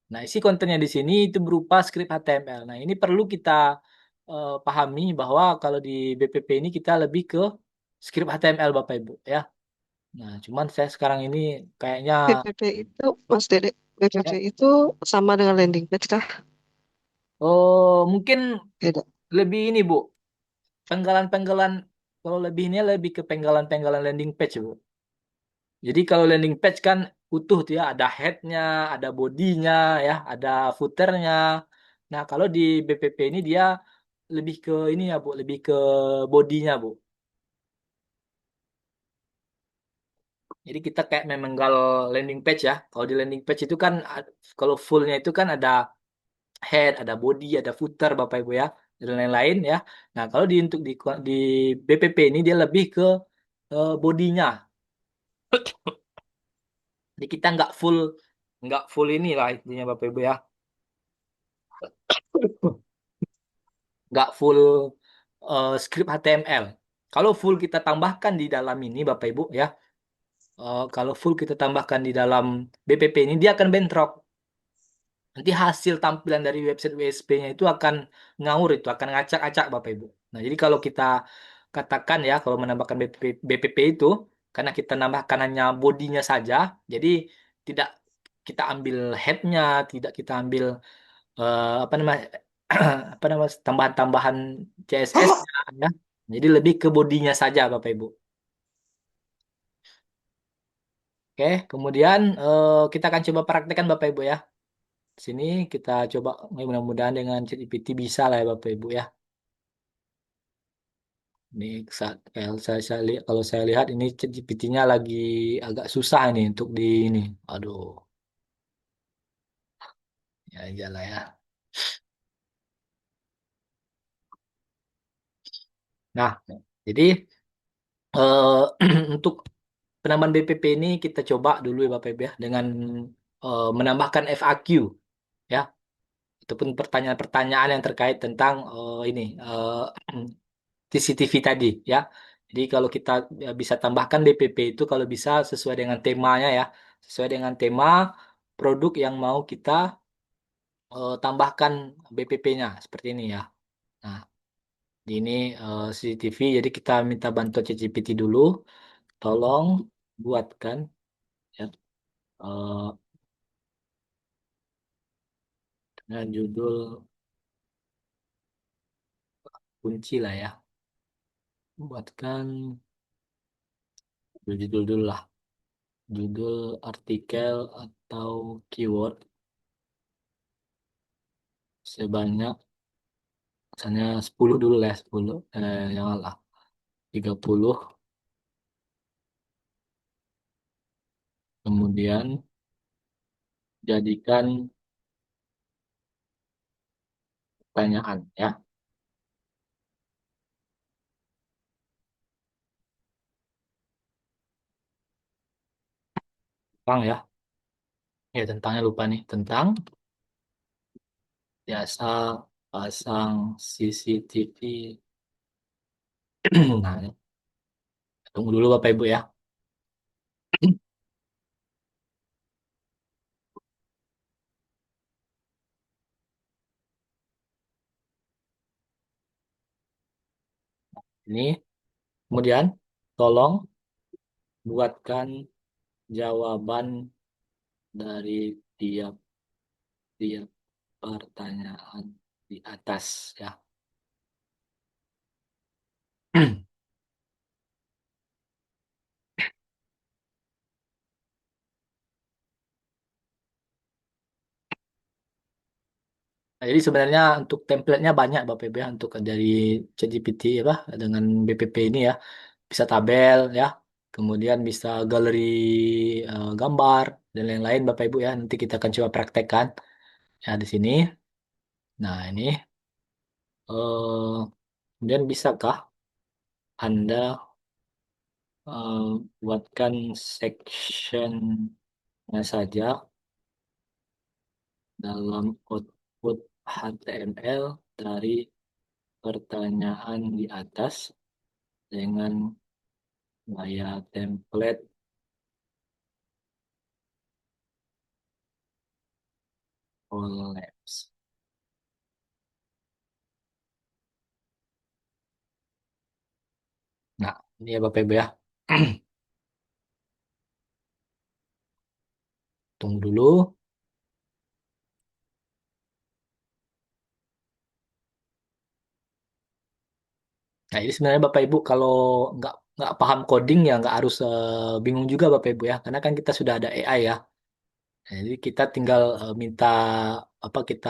Nah, isi kontennya di sini itu berupa script HTML. Nah, ini perlu kita pahami bahwa kalau di BPP ini kita lebih ke script HTML Bapak Ibu ya. Nah, cuman saya sekarang ini kayaknya BPP itu, Mas Dede, BPP ya, itu sama dengan landing page kah? oh mungkin Beda. lebih ini Bu, penggalan-penggalan kalau lebih ini lebih ke penggalan-penggalan landing page Bu. Jadi kalau landing page kan utuh tuh ya, ada headnya, ada bodinya ya, ada footernya. Nah kalau di BPP ini dia lebih ke ini ya Bu, lebih ke bodinya Bu. Jadi kita kayak memenggal landing page ya. Kalau di landing page itu kan kalau fullnya itu kan ada head, ada body, ada footer Bapak Ibu ya, dan lain-lain ya. Nah kalau di BPP ini dia lebih ke bodinya. Jadi kita nggak full ini lah intinya Bapak Ibu ya. Nggak full script HTML. Kalau full kita tambahkan di dalam ini Bapak Ibu ya, kalau full kita tambahkan di dalam BPP ini dia akan bentrok. Nanti hasil tampilan dari website WSP-nya itu akan ngawur itu, akan ngacak-acak Bapak Ibu. Nah, jadi kalau kita katakan ya, kalau menambahkan BPP itu, karena kita nambahkan hanya bodinya saja, jadi tidak kita ambil head-nya, tidak kita ambil apa namanya apa namanya tambahan-tambahan CSS ya. Jadi lebih ke bodinya saja Bapak Ibu. Oke, kemudian kita akan coba praktekkan Bapak Ibu ya. Sini kita coba mudah-mudahan dengan ChatGPT bisa lah ya Bapak Ibu ya. Ini kayak kalau saya lihat ini ChatGPT-nya lagi agak susah ini untuk di ini. Aduh, ya aja lah ya. Nah, jadi eh, untuk penambahan BPP ini kita coba dulu ya Bapak Ibu ya dengan menambahkan FAQ ya, ataupun pertanyaan-pertanyaan yang terkait tentang ini CCTV tadi ya. Jadi kalau kita bisa tambahkan BPP itu kalau bisa sesuai dengan temanya ya, sesuai dengan tema produk yang mau kita tambahkan BPP-nya seperti ini ya. Nah, di ini CCTV, jadi kita minta bantuan ChatGPT dulu, tolong buatkan ya eh, dengan judul kunci lah ya, buatkan judul dulu lah, judul artikel atau keyword sebanyak misalnya 10 dulu lah, 10 janganlah 30, kemudian jadikan pertanyaan ya, tentang ya, ya tentangnya lupa nih, tentang jasa pasang CCTV. Nah, tunggu dulu Bapak Ibu ya. Ini kemudian tolong buatkan jawaban dari tiap tiap pertanyaan di atas ya. Nah, jadi sebenarnya untuk template-nya banyak Bapak Ibu ya untuk dari ChatGPT apa dengan BPP ini ya. Bisa tabel ya. Kemudian bisa galeri gambar dan lain-lain Bapak Ibu ya. Nanti kita akan coba praktekkan ya di sini. Nah, ini kemudian bisakah Anda eh, buatkan section-nya saja dalam output HTML dari pertanyaan di atas dengan gaya template collapse. Nah, ini ya Bapak Ibu ya. Tunggu dulu. Nah, ini sebenarnya Bapak Ibu kalau nggak paham coding ya nggak harus bingung juga Bapak Ibu ya, karena kan kita sudah ada AI ya. Nah, jadi kita tinggal minta apa kita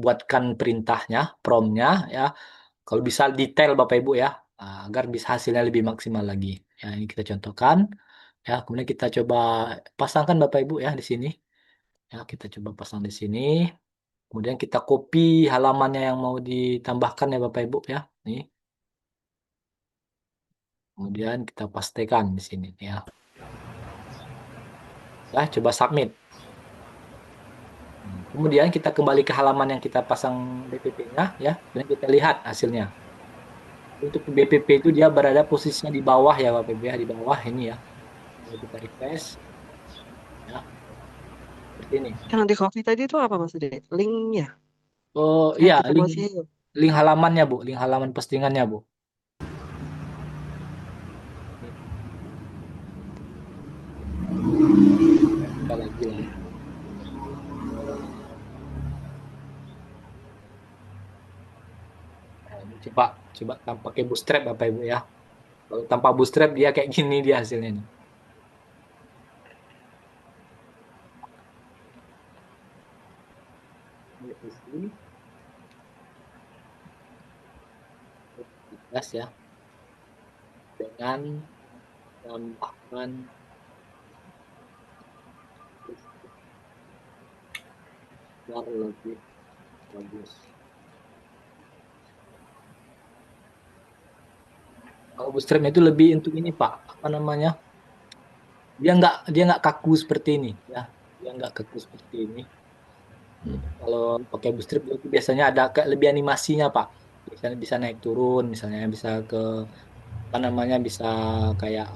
buatkan perintahnya, promptnya ya. Kalau bisa detail Bapak Ibu ya, agar bisa hasilnya lebih maksimal lagi. Ya, ini kita contohkan. Ya, kemudian kita coba pasangkan Bapak Ibu ya di sini. Ya, kita coba pasang di sini. Kemudian kita copy halamannya yang mau ditambahkan ya Bapak Ibu ya. Nih. Kemudian kita pastekan di sini ya. Ya, coba submit. Kemudian kita kembali ke halaman yang kita pasang BPP-nya ya, dan kita lihat hasilnya. Untuk BPP itu dia berada posisinya di bawah ya Bapak Ibu ya, di bawah ini ya. Kalau kita refresh ya, seperti ini. Yang di copy tadi itu apa Mas Dede? Linknya Oh kayak iya, kita link buat sih. link halamannya Bu, link halaman postingannya Bu. Ini kita lagi lah ya. ini coba coba tanpa pakai bootstrap Bapak Ibu ya. Kalau tanpa bootstrap dia kayak gini dia hasilnya nih. Revisi, jelas ya, dengan tambahkan biar lebih bagus. Kalau bootstrap itu lebih untuk ini Pak, apa namanya? Dia nggak kaku seperti ini ya. Dia nggak kaku seperti ini. Kalau pakai bootstrap itu biasanya ada kayak lebih animasinya Pak. Biasanya bisa naik turun, misalnya bisa ke apa namanya bisa kayak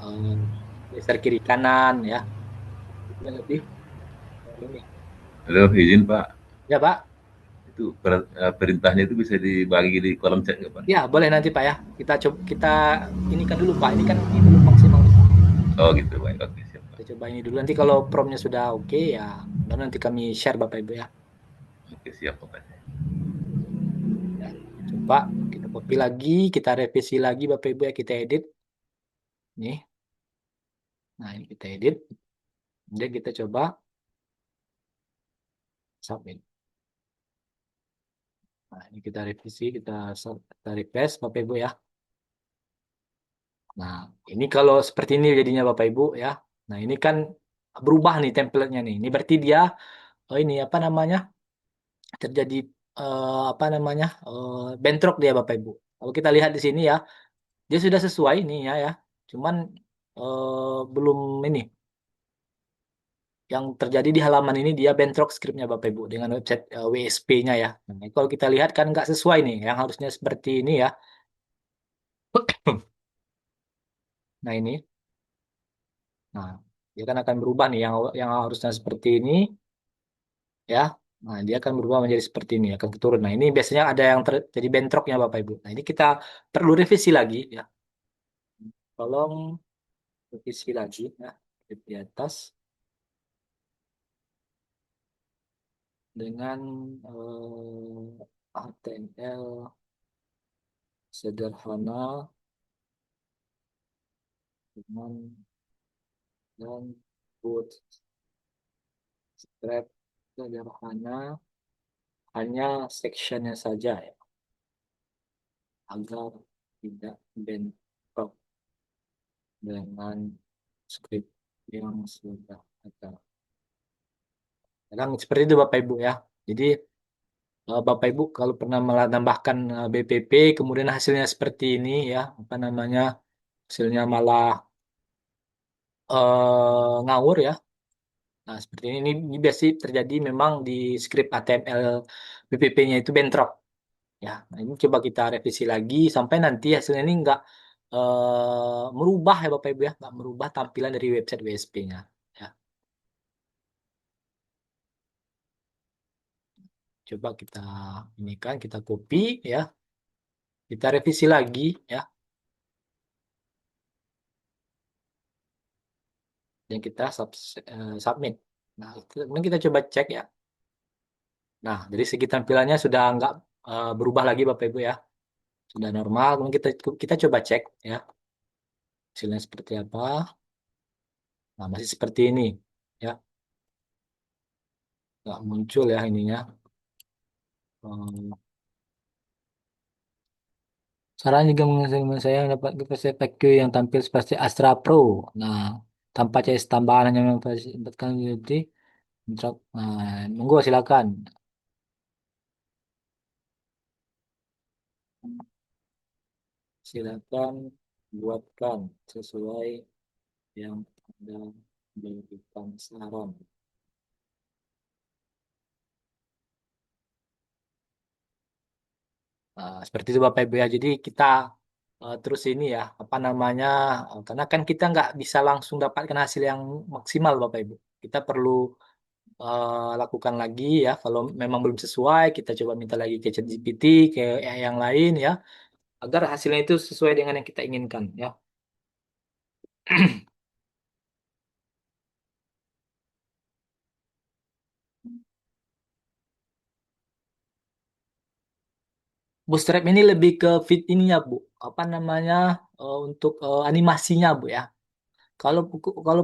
geser kiri kanan ya. Itu yang lebih ini. Halo, izin Pak. Ya Pak. Itu perintahnya itu bisa dibagi di kolom chat nggak Pak? Ya boleh nanti Pak ya. Kita coba kita ini kan dulu Pak. Ini kan ini belum maksimal nih Pak. Oh gitu, baik. Oke, siap Pak. Kita coba ini dulu. Nanti kalau promnya sudah oke ya, baru nanti kami share Bapak Ibu ya. Oke, siap Pak. Ya, coba kita copy lagi, kita revisi lagi Bapak Ibu ya, kita edit. Nih. Nah, ini kita edit. Kemudian kita coba submit. Nah, ini kita revisi, kita refresh Bapak Ibu ya. Nah, ini kalau seperti ini jadinya Bapak Ibu ya. Nah, ini kan berubah nih template-nya nih. Ini berarti dia ini apa namanya? Terjadi apa namanya? Bentrok dia Bapak Ibu. Kalau kita lihat di sini ya, dia sudah sesuai nih ya. Cuman belum ini. Yang terjadi di halaman ini dia bentrok skripnya Bapak Ibu dengan website WSP-nya ya. Nah, kalau kita lihat kan nggak sesuai nih, yang harusnya seperti ini ya. Nah ini, nah dia kan akan berubah nih, yang harusnya seperti ini ya. Nah dia akan berubah menjadi seperti ini, akan turun. Nah ini biasanya ada yang terjadi bentroknya Bapak Ibu. Nah ini kita perlu revisi lagi ya. Tolong revisi lagi ya di atas dengan HTML sederhana dengan dan bootstrap sederhana hanya sectionnya saja ya agar tidak bentrok dengan script yang sudah ada. Kadang seperti itu Bapak Ibu ya. Jadi Bapak Ibu kalau pernah menambahkan BPP kemudian hasilnya seperti ini ya apa namanya hasilnya malah ngawur ya. Nah seperti ini biasanya terjadi memang di script HTML BPP-nya itu bentrok. Ya, nah ini coba kita revisi lagi sampai nanti hasilnya ini nggak merubah ya Bapak Ibu ya, nggak merubah tampilan dari website WSP-nya. Ya, coba kita ini kan kita copy ya, kita revisi lagi ya, dan kita submit. Nah, kemudian kita coba cek ya. Nah, dari segi tampilannya sudah nggak berubah lagi Bapak Ibu ya, sudah normal. Kemudian kita coba cek ya, hasilnya seperti apa. Nah, masih seperti ini ya, nggak muncul ya ininya. Hmm, Saran juga mengenai saya dapat versi PQ yang tampil seperti Astra Pro. Nah, tanpa CS tambahan hanya memperlihatkan jadi nah, monggo silakan. Silakan buatkan sesuai yang Anda berikan saran. Nah, seperti itu Bapak Ibu ya. Jadi kita terus ini ya, apa namanya? Karena kan kita nggak bisa langsung dapatkan hasil yang maksimal Bapak Ibu. Kita perlu lakukan lagi ya. Kalau memang belum sesuai, kita coba minta lagi ke ChatGPT, ke AI yang lain ya, agar hasilnya itu sesuai dengan yang kita inginkan ya. Bootstrap ini lebih ke fit ininya Bu, apa namanya, untuk animasinya Bu ya. Kalau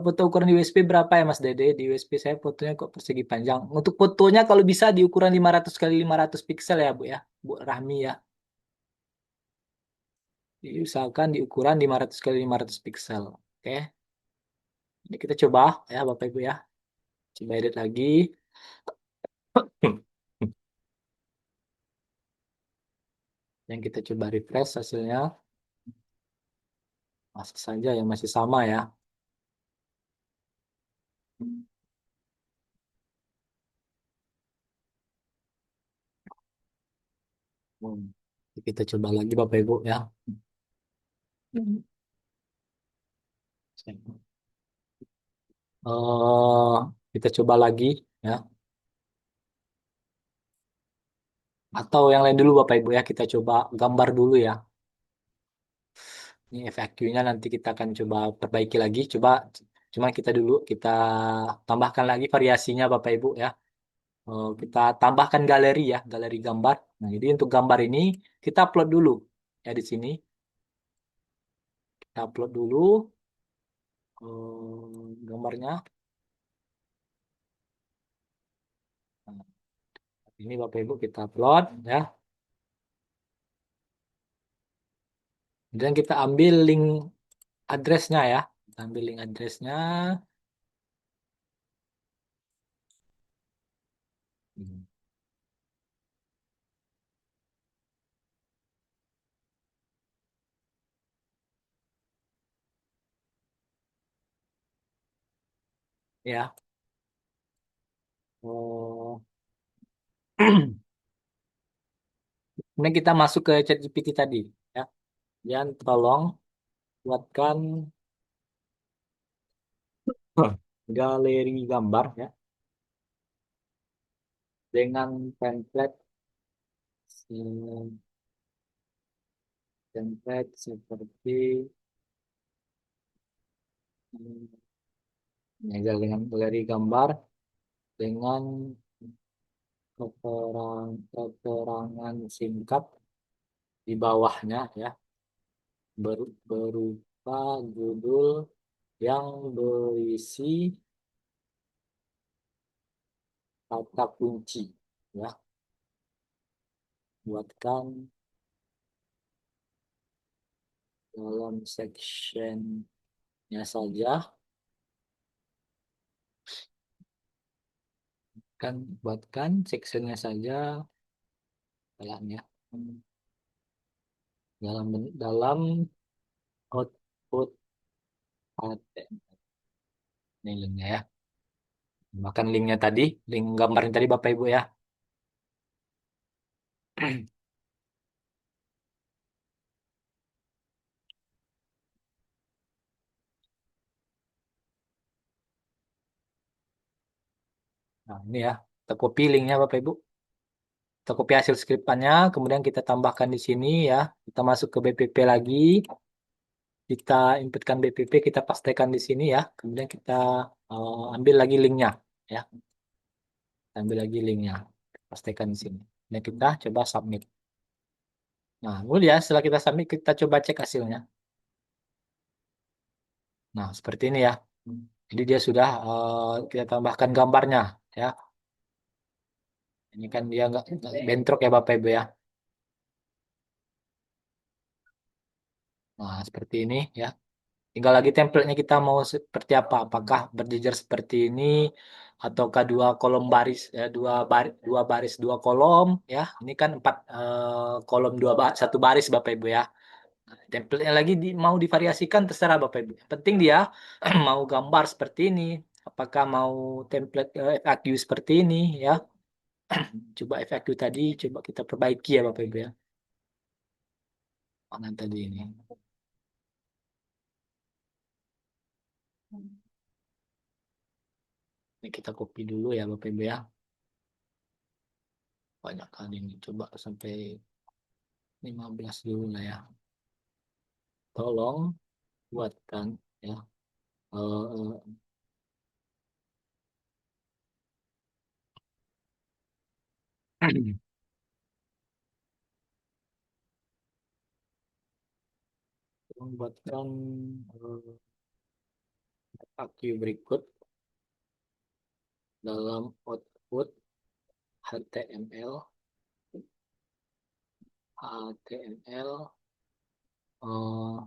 foto ukuran di USB berapa ya Mas Dede? Di USB saya fotonya kok persegi panjang. Untuk fotonya kalau bisa di ukuran 500 kali 500 piksel ya Bu ya, Bu Rahmi ya. Diusahakan di ukuran 500 kali 500 piksel. Oke. Ini kita coba ya Bapak Ibu ya. Coba edit lagi. Yang kita coba refresh hasilnya. Masih saja yang masih sama ya. Hmm. Kita coba lagi Bapak Ibu ya. eh kita coba lagi ya. Atau yang lain dulu Bapak Ibu ya. Kita coba gambar dulu ya. Ini FAQ-nya nanti kita akan coba perbaiki lagi. Cuma kita dulu kita tambahkan lagi variasinya Bapak Ibu ya. Kita tambahkan galeri ya, galeri gambar. Nah, jadi untuk gambar ini kita upload dulu ya di sini. Kita upload dulu gambarnya. Nah, ini Bapak Ibu kita upload ya. Dan kita ambil link addressnya ya. Kita ambil link addressnya. Hmm. Ya. Oh. Kemudian kita masuk ke ChatGPT tadi ya. Dan tolong buatkan galeri gambar ya dengan template seperti dengan galeri gambar dengan keterangan singkat di bawahnya ya berupa judul yang berisi kata kunci ya. Buatkan dalam sectionnya saja, kan buatkan sectionnya saja ya dalam output HTML. Ini linknya ya. Makan linknya tadi, link gambarnya tadi Bapak Ibu ya. Nah, ini ya. Kita copy linknya Bapak Ibu. Kita copy hasil skripannya, kemudian kita tambahkan di sini ya. Kita masuk ke BPP lagi. Kita inputkan BPP, kita pastekan di sini ya. Kemudian kita ambil lagi linknya ya. Ambil lagi linknya. Pastekan di sini. Dan kita coba submit. Nah, kemudian setelah kita submit, kita coba cek hasilnya. Nah, seperti ini ya. Jadi dia sudah kita tambahkan gambarnya ya. Ini kan dia nggak bentrok ya Bapak Ibu ya. Nah, seperti ini ya. Tinggal lagi templatenya kita mau seperti apa. Apakah berjejer seperti ini ataukah dua kolom baris ya, dua baris dua kolom ya. Ini kan empat kolom satu baris Bapak Ibu ya. Nah, templatenya lagi mau divariasikan terserah Bapak Ibu. Yang penting dia mau gambar seperti ini. Apakah mau template FAQ seperti ini ya. Coba FAQ tadi coba kita perbaiki ya Bapak Ibu ya. Mana tadi ini? Ini kita copy dulu ya Bapak Ibu ya. Banyak kali ini coba sampai 15 dulu lah ya. Tolong buatkan ya. eh, Membuatkan FAQ berikut dalam output HTML. eh,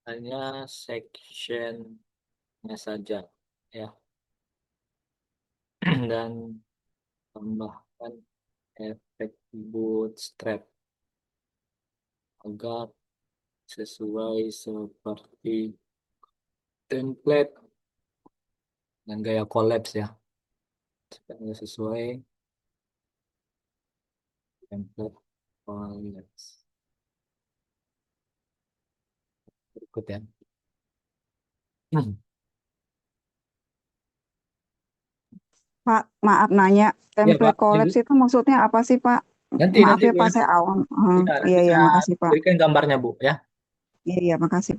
hanya sectionnya saja ya. Dan tambahkan efek bootstrap agar sesuai seperti template dan gaya collapse ya. Supaya sesuai template collapse berikut ya. Pak, maaf nanya, Ya Pak, template collapse itu maksudnya apa sih, Pak? nanti Maaf nanti ya, Bu Pak, ya. saya awam. Ya, Iya, nanti iya, saya makasih, Pak. berikan gambarnya Bu ya. Iya, iya, makasih.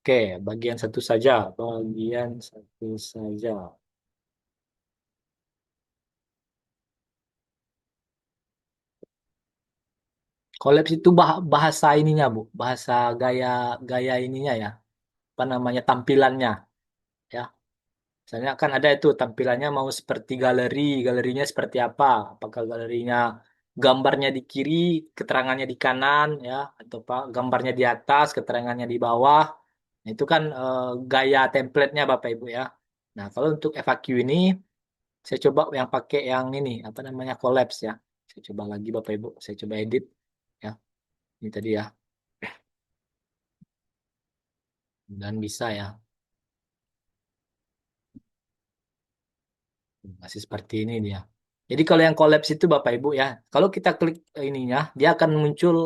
Oke, bagian satu saja, bagian satu saja. Collapse itu bahasa ininya Bu, bahasa gaya gaya ininya ya, apa namanya tampilannya ya. Misalnya kan ada itu tampilannya mau seperti galeri, galerinya seperti apa? Apakah galerinya gambarnya di kiri, keterangannya di kanan ya, atau Pak gambarnya di atas, keterangannya di bawah. Nah, itu kan gaya template-nya Bapak Ibu ya. Nah, kalau untuk FAQ ini saya coba yang pakai yang ini apa namanya collapse ya. Saya coba lagi Bapak Ibu, saya coba edit ya. Ini tadi ya. Dan bisa ya. Masih seperti ini dia. Jadi kalau yang collapse itu Bapak Ibu ya, kalau kita klik ininya, dia akan muncul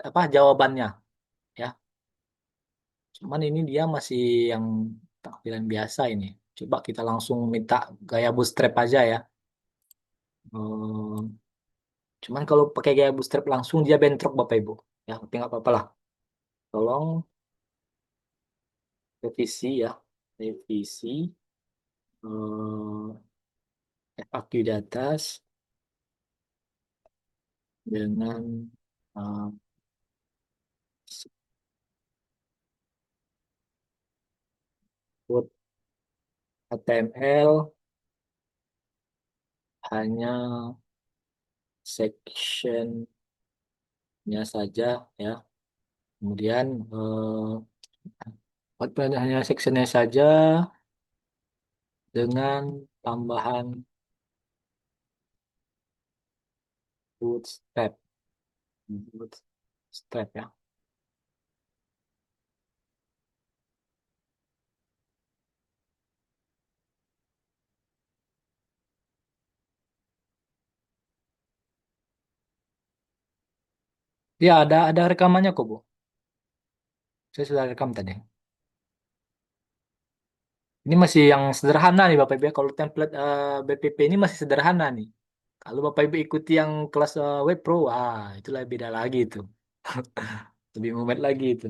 apa jawabannya ya. Cuman ini dia masih yang tampilan biasa ini. Coba kita langsung minta gaya bootstrap aja ya. Eh, cuman kalau pakai gaya bootstrap langsung dia bentrok Bapak Ibu. Ya, tapi nggak apa-apa lah. Tolong revisi ya, revisi FAQ di atas dengan eh, sebut HTML hanya sectionnya saja ya. Kemudian hanya sectionnya saja dengan tambahan bootstrap, bootstrap ya. Ya ada rekamannya kok Bu. Saya sudah rekam tadi. Ini masih yang sederhana nih Bapak Ibu ya. Kalau template BPP ini masih sederhana nih. Kalau Bapak Ibu ikuti yang kelas web pro, itulah beda lagi itu. Lebih mumet lagi itu.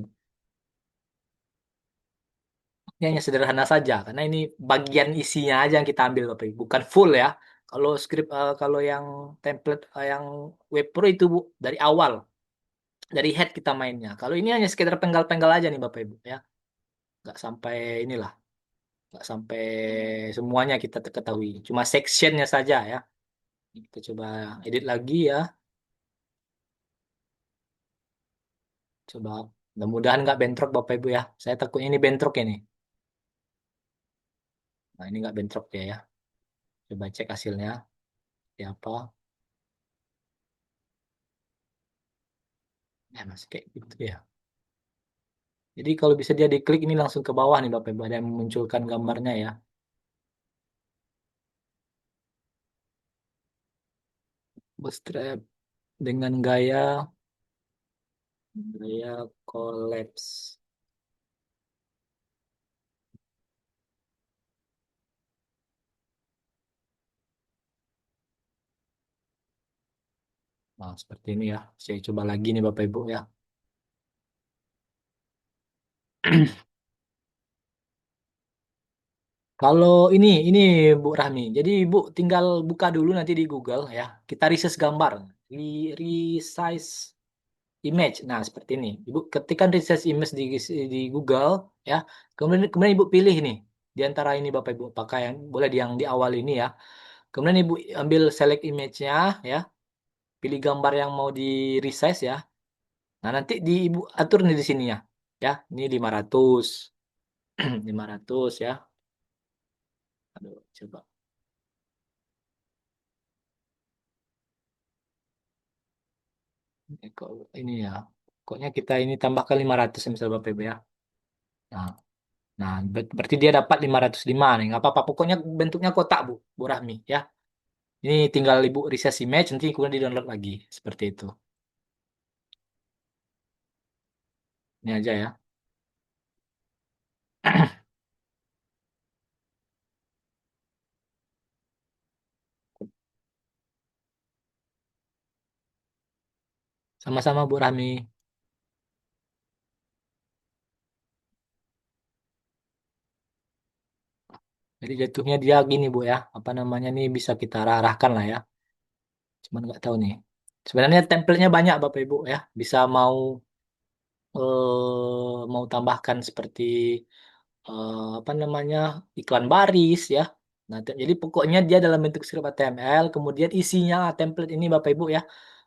Ini hanya sederhana saja karena ini bagian isinya aja yang kita ambil Bapak Ibu, bukan full ya. Kalau script kalau yang template yang web pro itu Bu dari awal, dari head kita mainnya. Kalau ini hanya sekedar penggal-penggal aja nih Bapak Ibu ya. Nggak sampai inilah, nggak sampai semuanya kita ketahui. Cuma sectionnya saja ya. Kita coba edit lagi ya. Coba mudah-mudahan nggak bentrok Bapak Ibu ya. Saya takut ini bentrok ini. Nah ini nggak bentrok ya ya. Coba cek hasilnya. Siapa? Ya masih kayak gitu ya. Jadi kalau bisa dia diklik ini langsung ke bawah nih Bapak Ibu. Ada yang memunculkan gambarnya ya. Bootstrap dengan gaya collapse. Nah, seperti ini ya. Saya coba lagi nih Bapak Ibu ya. Kalau ini Bu Rahmi. Jadi Ibu tinggal buka dulu nanti di Google ya. Kita resize gambar. Resize image. Nah, seperti ini. Ibu ketikkan resize image di Google ya. Kemudian Ibu pilih nih di antara ini Bapak Ibu pakai yang boleh di yang di awal ini ya. Kemudian Ibu ambil select image-nya ya. Pilih gambar yang mau di resize ya. Nah, nanti Ibu atur nih di sini ya. Ya, ini 500. 500 ya. Aduh, coba. Kok ini ya. Pokoknya kita ini tambahkan 500 misal Bapak Ibu ya. Nah, nah berarti dia dapat 505 nih. Nggak apa-apa. Pokoknya bentuknya kotak Bu Rahmi ya. Ini tinggal Ibu resize image nanti kemudian di-download lagi. Seperti itu. Ini aja ya. Sama-sama Bu Rahmi. Jadi jatuhnya dia gini Bu ya. Apa namanya nih bisa kita arahkan lah ya. Cuman nggak tahu nih. Sebenarnya template-nya banyak Bapak Ibu ya. Bisa mau tambahkan seperti apa namanya iklan baris ya. Nah, jadi pokoknya dia dalam bentuk script HTML, kemudian isinya template ini Bapak Ibu ya.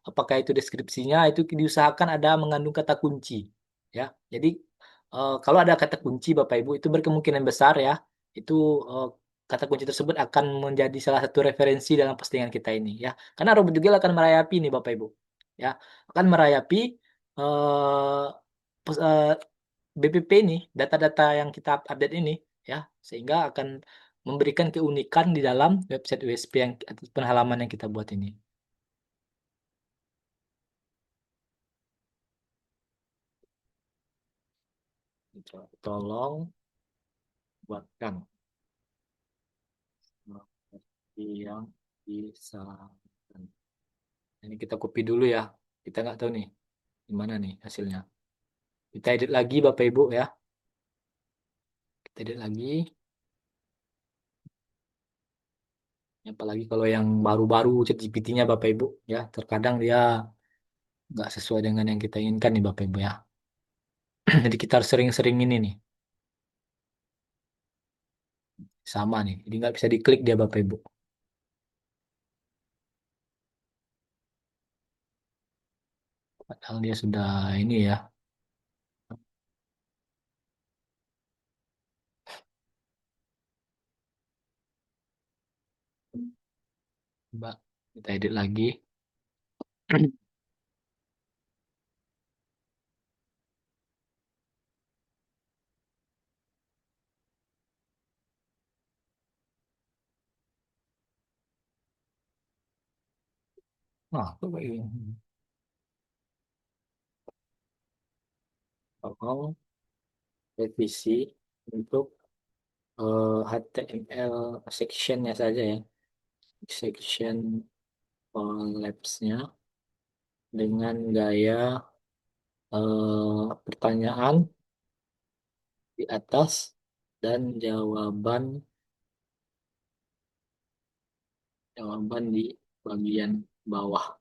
Apakah itu deskripsinya itu diusahakan ada mengandung kata kunci ya. Jadi kalau ada kata kunci Bapak Ibu itu berkemungkinan besar ya itu eh, kata kunci tersebut akan menjadi salah satu referensi dalam postingan kita ini ya. Karena Robot Google akan merayapi nih Bapak Ibu ya. Akan merayapi eh, BPP ini, data-data yang kita update ini, ya, sehingga akan memberikan keunikan di dalam website USP yang ataupun halaman yang kita buat ini. Tolong buatkan seperti yang bisa. Ini kita copy dulu ya. Kita nggak tahu nih gimana nih hasilnya. Kita edit lagi Bapak Ibu ya. Kita edit lagi. Apalagi kalau yang baru-baru ChatGPT-nya Bapak Ibu ya, terkadang dia nggak sesuai dengan yang kita inginkan nih Bapak Ibu ya. Jadi kita harus sering-sering ini nih. Sama nih. Jadi nggak bisa diklik dia Bapak Ibu. Padahal dia sudah ini ya. Coba kita edit lagi. Nah, coba ini. Tolong revisi untuk HTML sectionnya saja ya. Section collapse-nya dengan gaya pertanyaan di atas dan jawaban di bagian bawah.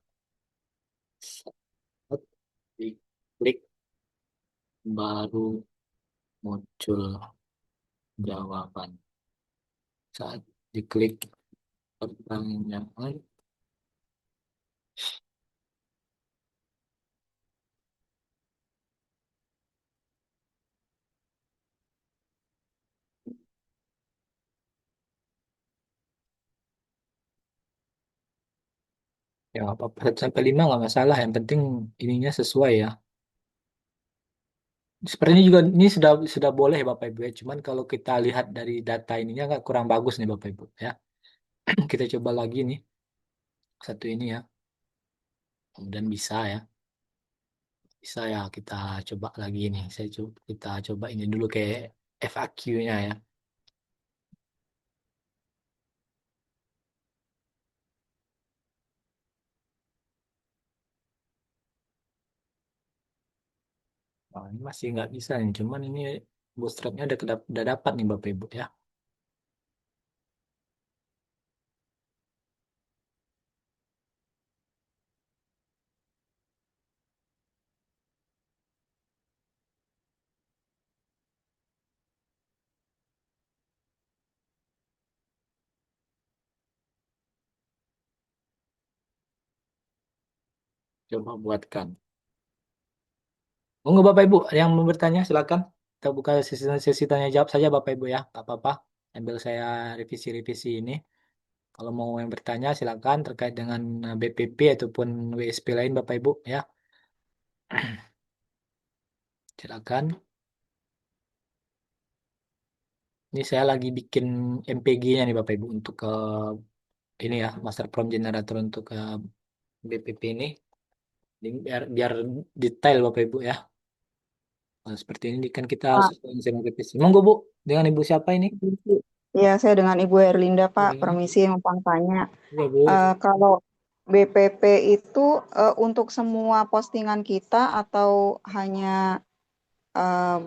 Saat diklik baru muncul jawaban. Saat diklik pertanyaan, ya nggak apa-apa 1 sampai 5 nggak masalah. Yang penting ininya sesuai ya. Sepertinya juga ini sudah boleh Bapak Ibu ya. Cuman kalau kita lihat dari data ininya nggak kurang bagus nih Bapak Ibu ya. Kita coba lagi nih satu ini ya. Kemudian bisa ya. Bisa ya kita coba lagi nih. Kita coba ini dulu kayak FAQ-nya ya. Nah, ini masih nggak bisa nih. Cuman ini bootstrapnya udah dapat nih Bapak Ibu ya. Coba buatkan. Monggo Bapak Ibu yang mau bertanya silakan. Kita buka sesi tanya jawab saja Bapak Ibu ya, tak apa-apa. Sambil saya revisi-revisi ini. Kalau mau yang bertanya silakan terkait dengan BPP ataupun WSP lain Bapak Ibu ya. Silakan. Ini saya lagi bikin MPG-nya nih Bapak Ibu untuk ini ya, Master Prompt Generator untuk BPP ini. Biar detail Bapak Ibu ya. Nah, seperti ini kan kita Pak, sesuai dengan BPC. Monggo Bu, dengan Ibu siapa ini? ya saya dengan Ibu Erlinda Pak, Ya, permisi numpang tanya. ya Bu. Kalau BPP itu untuk semua postingan kita atau hanya eh,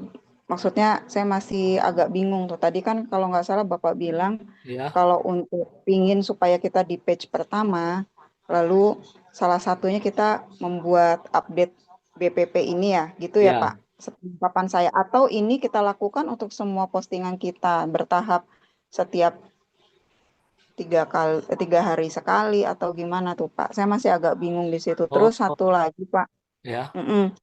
maksudnya saya masih agak bingung tuh. Tadi kan kalau nggak salah Bapak bilang Ya, kalau untuk pingin supaya kita di page pertama, lalu salah satunya kita membuat update BPP ini ya, gitu ya ya. Pak. Sepengetahuan saya. Atau ini kita lakukan untuk semua postingan kita bertahap setiap 3 hari sekali atau gimana tuh Pak? Saya masih agak bingung di situ. Oh, Terus satu lagi Pak. ya, Mm-mm.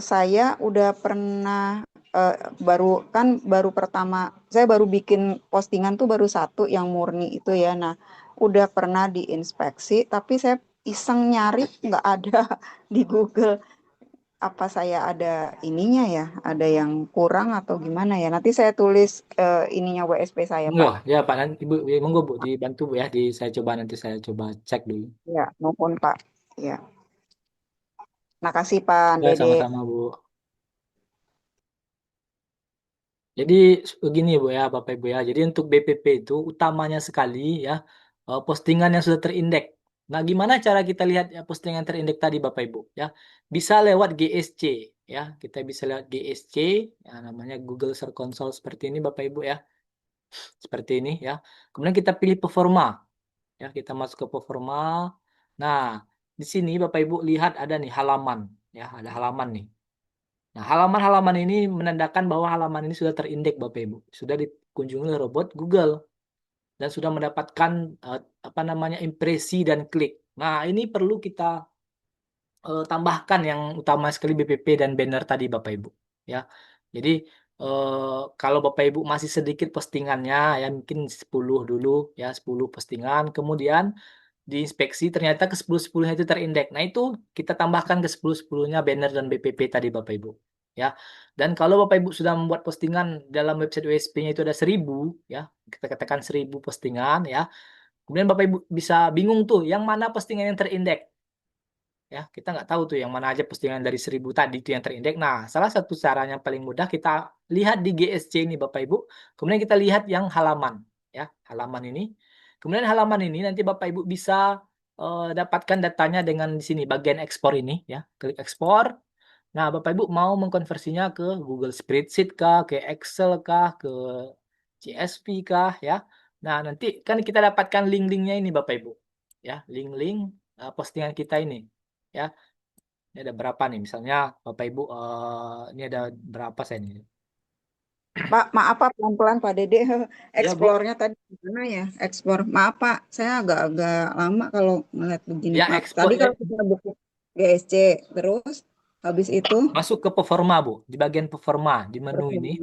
Saya udah pernah eh, baru pertama saya baru bikin postingan tuh baru satu yang murni itu ya. Nah, udah pernah diinspeksi tapi saya iseng nyari nggak ada di Google. Apa saya ada ininya ya? Ada yang kurang atau gimana ya? Nanti saya tulis ininya WSP saya, monggo. Pak. Ya Pak, nanti Ibu, monggo Bu, dibantu Bu ya. Nanti saya coba cek dulu. Ya, maupun Pak. Ya. Makasih Pak Ya, Dede. sama-sama Bu. Jadi begini Bu ya, Bapak Ibu ya. Jadi untuk BPP itu utamanya sekali ya postingan yang sudah terindeks. Nah, gimana cara kita lihat ya postingan terindeks tadi Bapak Ibu ya? Bisa lewat GSC ya. Kita bisa lewat GSC ya namanya Google Search Console seperti ini Bapak Ibu ya. Seperti ini ya. Kemudian kita pilih performa ya, kita masuk ke performa. Nah, di sini Bapak Ibu lihat ada nih halaman ya, ada halaman nih. Nah, halaman-halaman ini menandakan bahwa halaman ini sudah terindeks Bapak Ibu, sudah dikunjungi oleh robot Google dan sudah mendapatkan apa namanya impresi dan klik. Nah, ini perlu kita tambahkan yang utama sekali BPP dan banner tadi Bapak Ibu ya. Jadi kalau Bapak Ibu masih sedikit postingannya ya mungkin 10 dulu ya 10 postingan kemudian diinspeksi ternyata ke 10-10-nya itu terindeks. Nah, itu kita tambahkan ke 10-10-nya banner dan BPP tadi Bapak Ibu. Ya. Dan kalau Bapak Ibu sudah membuat postingan dalam website WSP-nya itu ada 1000 ya, kita katakan 1000 postingan ya. Kemudian Bapak Ibu bisa bingung tuh yang mana postingan yang terindeks ya. Kita nggak tahu tuh yang mana aja postingan dari 1000 tadi itu yang terindeks. Nah, salah satu caranya paling mudah kita lihat di GSC ini Bapak Ibu. Kemudian kita lihat yang halaman ya, halaman ini. Kemudian halaman ini nanti Bapak Ibu bisa dapatkan datanya dengan di sini bagian ekspor ini ya. Klik ekspor. Nah, Bapak Ibu mau mengkonversinya ke Google Spreadsheet kah, ke Excel kah, ke CSV kah ya. Nah, nanti kan kita dapatkan link-linknya ini Bapak Ibu. Ya, link-link postingan kita ini. Ya, ini ada berapa nih? Misalnya Bapak Ibu ini ada berapa saya nih? Pak, maaf Pak, pelan-pelan Pak Dede. Ya, Bu. Eksplornya tadi gimana ya? Ekspor. Maaf Pak, saya agak-agak lama kalau ngeliat begini. Ya, Maaf. ekspor Tadi kalau kita buka GSC, terus habis itu masuk ke performa, Bu. Di bagian performa di menu ini,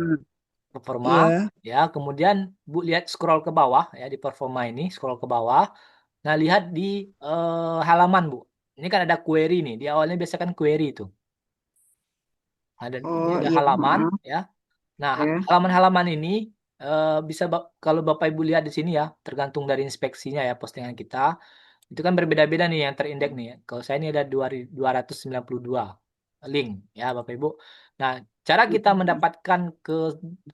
performa. performa Iya. ya. Kemudian Bu lihat scroll ke bawah ya di performa ini, scroll ke bawah. Nah, lihat di halaman, Bu. Ini kan ada query nih. Di awalnya biasa kan query itu. Ini Oh ada iya, halaman maaf ya. Nah, ya. halaman-halaman ini bisa kalau Bapak Ibu lihat di sini ya, tergantung dari inspeksinya ya postingan kita. Itu kan berbeda-beda nih yang terindeks nih. Kalau saya ini ada 292 link ya Bapak Ibu. Nah, cara kita mendapatkan ke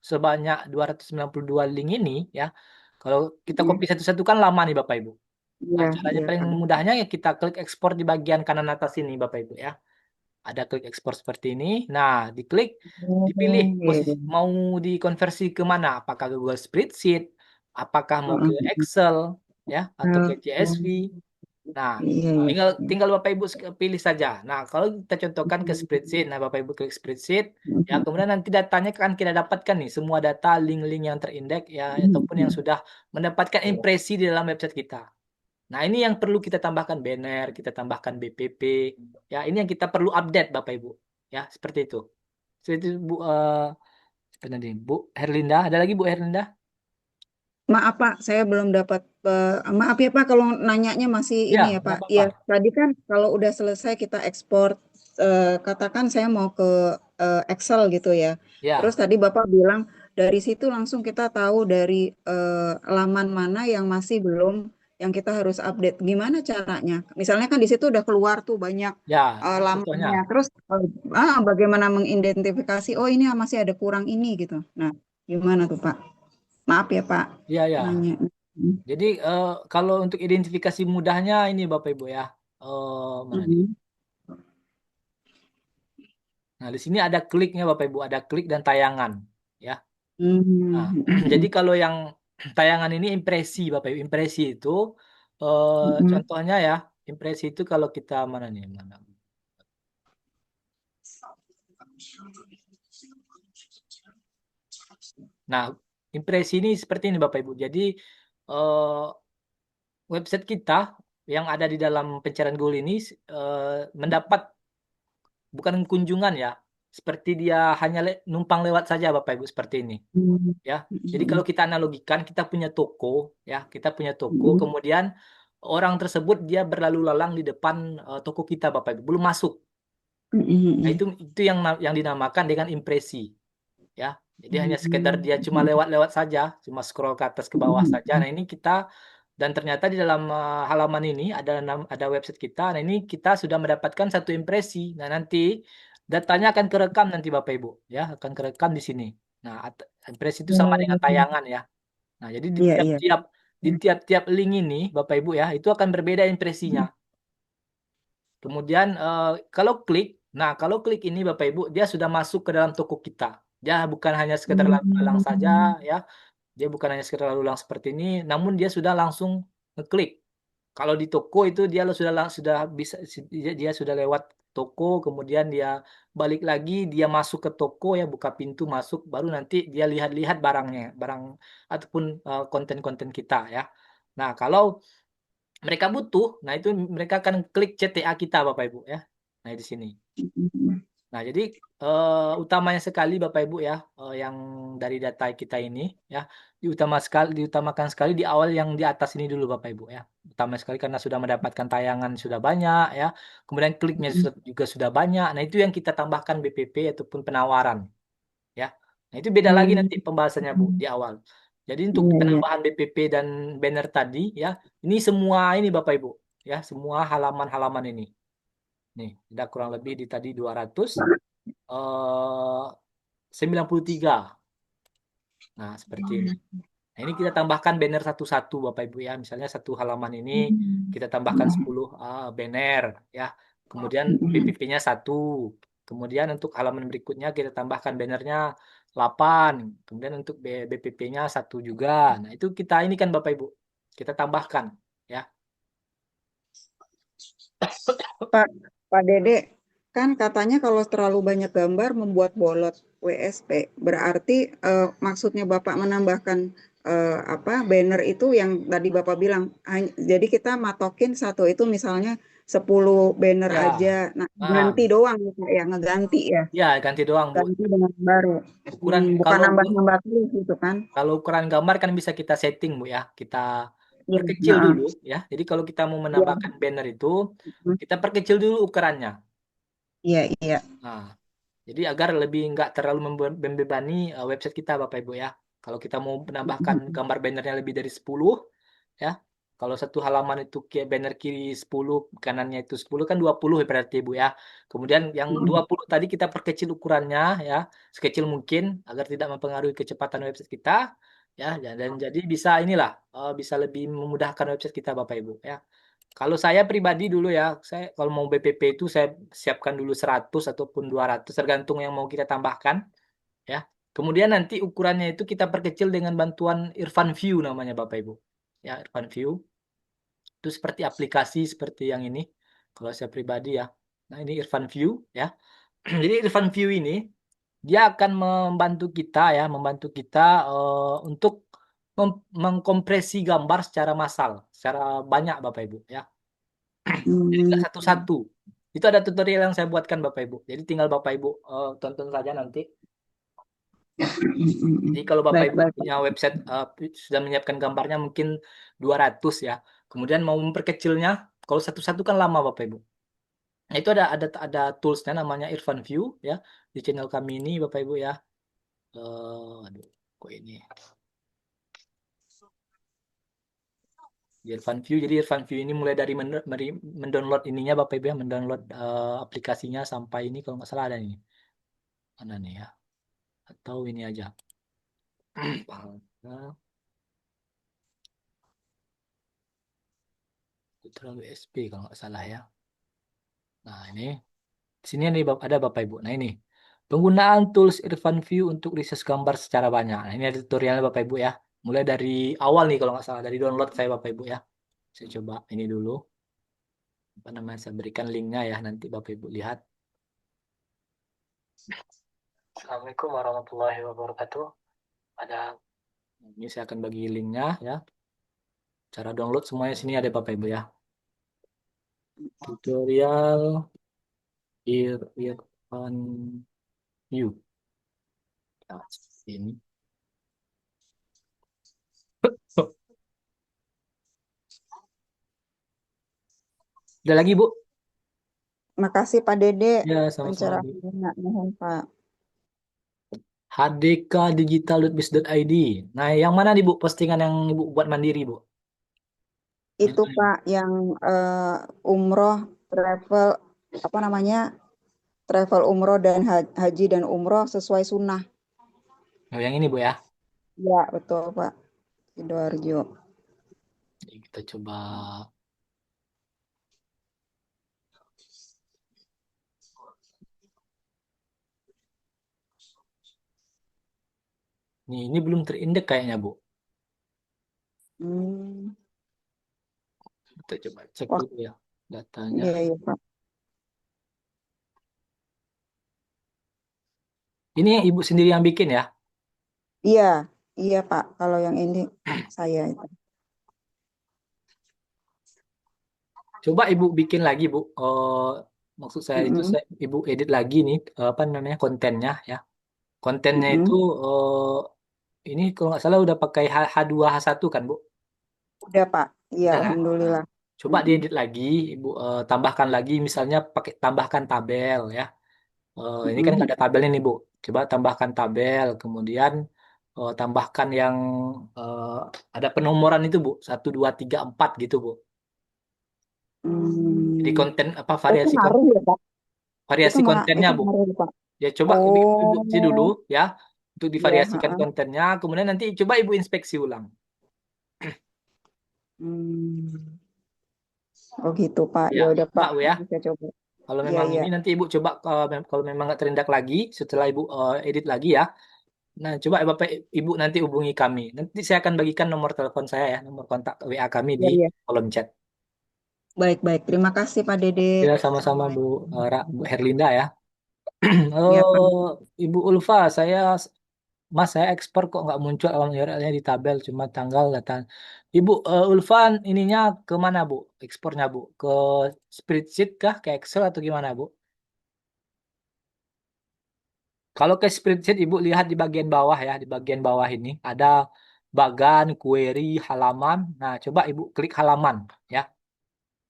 sebanyak 292 link ini ya. Kalau kita Iya, copy satu-satu kan lama nih Bapak Ibu. Nah, iya, caranya iya, paling Pak. mudahnya ya kita klik ekspor di bagian kanan atas ini Bapak Ibu ya. Ada klik ekspor seperti ini. Nah, diklik, dipilih Oh, iya, posisi iya. mau dikonversi ke mana? Apakah ke Google Spreadsheet, apakah mau ke Heeh. Excel, ya, atau ke Oh, CSV. Nah, iya, iya. tinggal Iya. tinggal Bapak Ibu pilih saja. Nah, kalau kita contohkan ke spreadsheet, nah Bapak Ibu klik spreadsheet, ya kemudian nanti datanya kan kita dapatkan nih semua data link-link yang terindeks ya ataupun yang sudah mendapatkan impresi di dalam website kita. Nah, ini yang perlu kita tambahkan banner, kita tambahkan BPP. Ya, ini yang kita perlu update Bapak Ibu. Ya, seperti itu. Seperti itu, Bu sebentar nih, Bu Herlinda, ada lagi Bu Herlinda? Maaf Pak, saya belum dapat. Maaf ya Pak, kalau nanyanya masih Ya, ini ya nggak Pak. apa-apa. Ya, tadi kan kalau udah selesai kita ekspor, katakan saya mau ke Excel gitu ya. Terus Ya, tadi Bapak bilang dari situ langsung kita tahu dari laman mana yang masih belum, yang kita harus update. Gimana caranya? Misalnya kan di situ udah keluar tuh banyak ya, lamannya. contohnya. Terus bagaimana mengidentifikasi? Oh ini masih ada kurang ini gitu. Nah, gimana tuh Pak? Maaf ya Pak, Ya, ya. nanya. Jadi kalau untuk identifikasi mudahnya ini Bapak Ibu ya. Mana nih? Mm-mm. Nah, di sini ada kliknya Bapak Ibu, ada klik dan tayangan ya. Nah, jadi Mm-mm. kalau yang tayangan ini impresi Bapak Ibu, impresi itu Mm-mm. contohnya ya, impresi itu kalau kita mana nih, mana. Nah, impresi ini seperti ini Bapak Ibu. Jadi eh, website kita yang ada di dalam pencarian Google ini mendapat bukan kunjungan ya, seperti dia hanya numpang lewat saja Bapak Ibu seperti ini ya. Jadi kalau Mm-mm. kita analogikan kita punya toko ya, kita punya toko, Mm-mm. kemudian orang tersebut dia berlalu lalang di depan toko kita Bapak Ibu, belum masuk. Nah, Mm-mm. itu yang dinamakan dengan impresi ya. Jadi hanya sekedar dia cuma lewat-lewat saja, cuma scroll ke atas ke bawah saja. Nah, ini kita dan ternyata di dalam halaman ini ada website kita. Nah, ini kita sudah mendapatkan satu impresi. Nah, nanti datanya akan kerekam nanti Bapak Ibu ya, akan kerekam di sini. Nah, impresi itu sama dengan Oh, tayangan ya. Nah, jadi di iya, iya. tiap-tiap link ini Bapak Ibu ya, itu akan berbeda impresinya. Kemudian kalau klik ini Bapak Ibu, dia sudah masuk ke dalam toko kita. Dia bukan hanya sekedar lalu-lalang saja ya. Dia bukan hanya sekedar lalu-lalang seperti ini, namun dia sudah langsung ngeklik. Kalau di toko itu sudah bisa dia sudah lewat toko, kemudian dia balik lagi, dia masuk ke toko ya, buka pintu masuk, baru nanti dia lihat-lihat barang ataupun konten-konten kita ya. Nah, kalau mereka butuh, nah itu mereka akan klik CTA kita Bapak Ibu ya. Nah, di sini. Mm-mm. Nah, jadi utamanya sekali Bapak Ibu ya, yang dari data kita ini ya, diutamakan sekali di awal yang di atas ini dulu Bapak Ibu ya. Utama sekali karena sudah mendapatkan tayangan sudah banyak ya. Kemudian kliknya juga sudah banyak. Nah, itu yang kita tambahkan BPP ataupun penawaran ya. Nah, itu beda lagi nanti pembahasannya Bu di awal. Jadi untuk Iya, iya. penambahan BPP dan banner tadi ya, ini semua ini Bapak Ibu ya, semua halaman-halaman ini. Nih, ada kurang lebih di tadi 200 eh 93. Nah, seperti ini. Nah, ini kita tambahkan banner satu-satu Bapak Ibu ya. Misalnya satu halaman ini kita tambahkan 10 banner ya. Kemudian Mm-mm. BPP-nya satu. Kemudian untuk halaman berikutnya kita tambahkan bannernya 8. Kemudian untuk BPP-nya satu juga. Nah, itu kita ini kan Bapak Ibu. Kita tambahkan ya. Pak, Pak Dede, kan katanya kalau terlalu banyak gambar membuat bolot WSP. Berarti maksudnya Bapak menambahkan apa banner itu yang tadi Bapak bilang. Jadi kita matokin satu itu misalnya 10 banner aja. Ya. Nah, ganti Ah, doang ya, Pak, ya, ngeganti ya. ya ganti doang, Bu. Ganti dengan baru. Ukuran Bukan kalau nambah-nambah terus gitu kan. Kalau ukuran gambar kan bisa kita setting, Bu ya. Kita Iya, perkecil nah, dulu ya. Jadi kalau kita mau iya, menambahkan banner itu, kita perkecil dulu ukurannya. iya, iya. Nah, jadi agar lebih nggak terlalu membebani website kita, Bapak Ibu ya. Kalau kita mau menambahkan gambar bannernya lebih dari 10, ya. Kalau satu halaman itu banner kiri 10, kanannya itu 10 kan 20 ya berarti Bu ya. Kemudian yang 20 tadi kita perkecil ukurannya ya, sekecil mungkin agar tidak mempengaruhi kecepatan website kita ya. Dan jadi bisa inilah bisa lebih memudahkan website kita Bapak Ibu ya. Kalau saya pribadi dulu ya, saya kalau mau BPP itu saya siapkan dulu 100 ataupun 200 tergantung yang mau kita tambahkan ya. Kemudian nanti ukurannya itu kita perkecil dengan bantuan Irfan View namanya Bapak Ibu. Ya, Irfan View itu seperti aplikasi seperti yang ini. Kalau saya pribadi ya. Nah, ini Irfan View ya. Jadi Irfan View ini dia akan membantu kita ya, membantu kita untuk mengkompresi gambar secara massal, secara banyak Bapak Ibu ya. Jadi nggak Hmm. satu-satu. Itu ada tutorial yang saya buatkan Bapak Ibu. Jadi tinggal Bapak Ibu tonton saja nanti. Jadi kalau Bapak Baik, Ibu baik. punya website sudah menyiapkan gambarnya mungkin 200 ya. Kemudian mau memperkecilnya, kalau satu-satu kan lama Bapak Ibu. Nah, itu ada toolsnya namanya Irfan View ya di channel kami ini Bapak Ibu ya. Aduh, kok ini. Di Irfan View, jadi Irfan View ini mulai dari mendownload ininya Bapak Ibu ya, mendownload aplikasinya sampai ini kalau nggak salah ada ini. Mana nih ya? Atau ini aja. Tutorial WSP kalau nggak salah ya. Nah ini, di sini ada Bapak Ibu. Nah ini, penggunaan tools Irfan View untuk riset gambar secara banyak. Nah ini ada tutorialnya Bapak Ibu ya. Mulai dari awal nih kalau nggak salah, dari download saya Bapak Ibu ya. Saya coba ini dulu. Apa namanya, saya berikan linknya ya, nanti Bapak Ibu lihat. Assalamualaikum warahmatullahi wabarakatuh. Ini saya akan bagi linknya ya. Cara download semuanya sini ada Bapak Ibu ya. Tutorial Irfan View. Nah, ini. Ada lagi Bu? Makasih Pak Dede Ya, sama-sama Bu. pencerahannya. Mohon Pak. hdkdigital.biz.id. Nah, yang mana nih Bu postingan yang Ibu buat mandiri Bu? Itu Pak yang umroh travel apa namanya? Travel umroh dan haji dan umroh sesuai sunnah. Oh, yang ini Bu ya. Ya, betul Pak. Sidoarjo. Jadi kita coba. Ini belum terindeks kayaknya Bu. Hmm. Kita coba cek Wah, dulu ya datanya. iya iya Pak. Ini yang Ibu sendiri yang bikin ya? Iya, iya Pak. Kalau yang ini saya itu. Coba Ibu bikin lagi Bu. Maksud saya itu Mm-mm. Ibu edit lagi nih apa namanya kontennya ya. Kontennya itu Mm-mm. ini kalau nggak salah udah pakai H2 H1 kan Bu? Udah Pak. Iya, Udah kan? Nah, Alhamdulillah. coba Mm-mm. diedit lagi, Ibu tambahkan lagi, misalnya pakai tambahkan tabel ya. Ini kan Mm-mm. nggak ada tabelnya nih Bu. Coba tambahkan tabel, kemudian tambahkan yang eh, ada penomoran itu Bu, 1, 2, 3, 4 gitu Bu. Jadi Hmm. konten apa Itu ngaruh ya Pak? variasi kontennya Itu Bu. ngaruh ya Pak? Ya coba Ibu isi dulu Oh, ya untuk iya. divariasikan Ha-ha. kontennya, kemudian nanti coba Ibu inspeksi ulang. Hmm. Oh gitu Pak. Ya, Ya udah coba Pak. Bu ya. Nanti saya coba. Kalau Iya memang iya. ini nanti Ibu coba kalau memang nggak terindak lagi setelah Ibu edit lagi ya. Nah, coba Bapak Ibu nanti hubungi kami. Nanti saya akan bagikan nomor telepon saya ya, nomor kontak WA kami di Iya iya. kolom chat. Baik baik. Terima kasih Pak Dede. Ya, sama-sama Bu, Assalamualaikum. Bu Herlinda ya. Iya Pak. Ibu Ulfa, saya ekspor kok nggak muncul alam urlnya di tabel, cuma tanggal data. Ibu Ulfa, ininya ke mana Bu? Ekspornya Bu? Ke spreadsheet kah? Ke Excel atau gimana Bu? Kalau ke spreadsheet, Ibu lihat di bagian bawah ya, di bagian bawah ini ada bagan, query, halaman. Nah, coba Ibu klik halaman ya.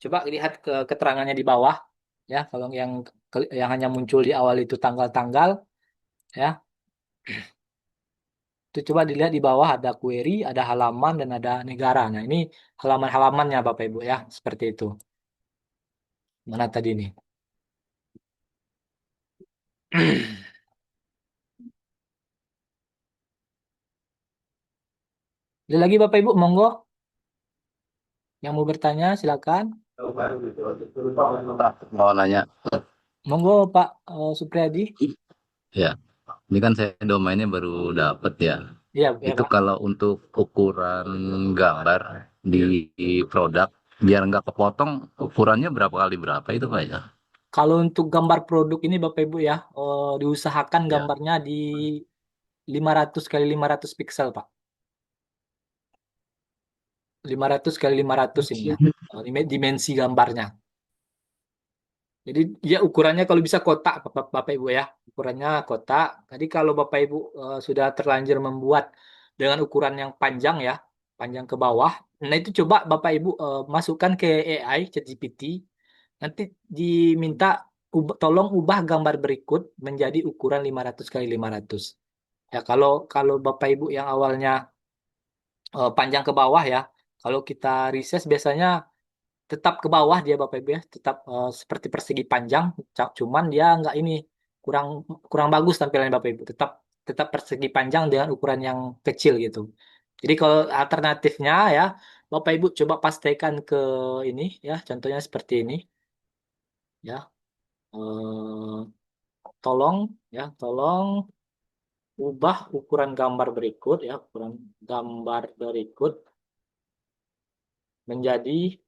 Coba lihat ke keterangannya di bawah ya. Kalau yang hanya muncul di awal itu tanggal-tanggal ya. Itu coba dilihat di bawah ada query, ada halaman dan ada negara. Nah, ini halaman-halamannya Bapak Ibu ya, seperti itu. Mana tadi nih? Ada lagi Bapak Ibu, monggo yang mau bertanya silakan. Mau nanya, Monggo Pak Supriyadi. ya, ini kan saya domainnya baru dapat ya. Iya, ya Itu Pak. kalau untuk ukuran gambar di produk, biar nggak kepotong, ukurannya berapa kali berapa itu Pak ya? Kalau untuk gambar produk ini Bapak Ibu ya, diusahakan Ya, gambarnya di 500 kali 500 piksel Pak. 500 kali 500 ini ya. Dimensi gambarnya. Jadi ya ukurannya kalau bisa kotak Bapak Ibu ya. Ukurannya kotak. Tadi kalau Bapak Ibu sudah terlanjur membuat dengan ukuran yang panjang ya, panjang ke bawah. Nah itu coba Bapak Ibu masukkan ke AI ChatGPT. Nanti diminta tolong ubah gambar berikut menjadi ukuran 500 kali 500. Ya kalau kalau Bapak Ibu yang awalnya panjang ke bawah ya. Kalau kita riset biasanya tetap ke bawah dia Bapak Ibu ya, tetap seperti persegi panjang, cuman dia nggak ini kurang kurang bagus tampilannya Bapak Ibu, tetap tetap persegi panjang dengan ukuran yang kecil gitu. Jadi kalau alternatifnya ya Bapak Ibu coba pastikan ke ini ya, contohnya seperti ini ya. Eh, tolong ya, tolong ubah ukuran gambar berikut ya, ukuran gambar berikut menjadi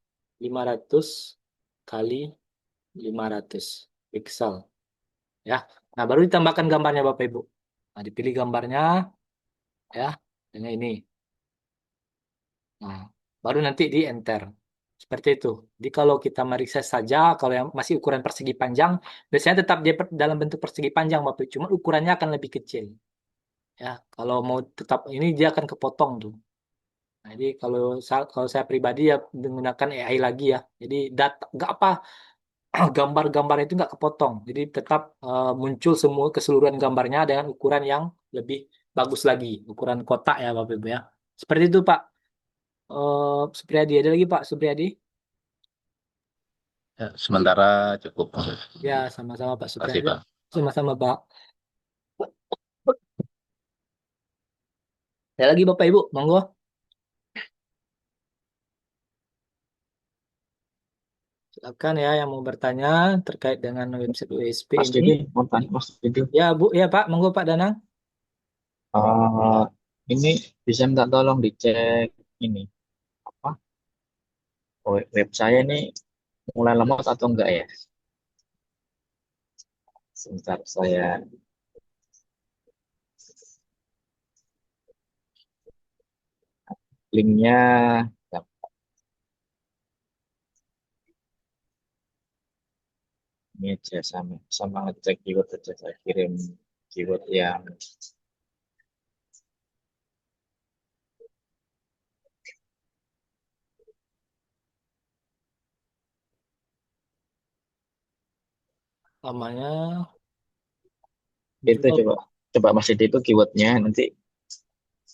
500 kali 500 pixel ya. Nah, baru ditambahkan gambarnya Bapak Ibu. Nah, dipilih gambarnya ya dengan ini. Nah, baru nanti di enter. Seperti itu. Jadi kalau kita meriksa saja, kalau yang masih ukuran persegi panjang, biasanya tetap dia dalam bentuk persegi panjang Bapak Ibu. Cuma ukurannya akan lebih kecil. Ya, kalau mau tetap ini dia akan kepotong tuh. Nah, jadi kalau saya pribadi ya menggunakan AI lagi ya. Jadi data nggak apa gambar-gambar itu nggak kepotong. Jadi tetap muncul semua keseluruhan gambarnya dengan ukuran yang lebih bagus lagi, ukuran kotak ya Bapak Ibu ya. Seperti itu Pak Supriyadi. Ada lagi Pak Supriyadi? Ya, sementara cukup. Ya, sama-sama Pak Terima kasih, Supriyadi. Pak. Sama-sama Pak. Ada lagi Bapak Ibu, monggo. Silakan ya yang mau bertanya terkait dengan website WSP Mas ini. Didi, mau tanya Mas Didi. Ya Bu, ya Pak, monggo Pak Danang. Eh, ini bisa minta tolong dicek ini apa web saya ini mulai lemot atau enggak ya? Sebentar saya linknya ini aja sama ngecek keyword aja saya kirim keyword yang Namanya itu juga coba Mas Didi itu keywordnya nanti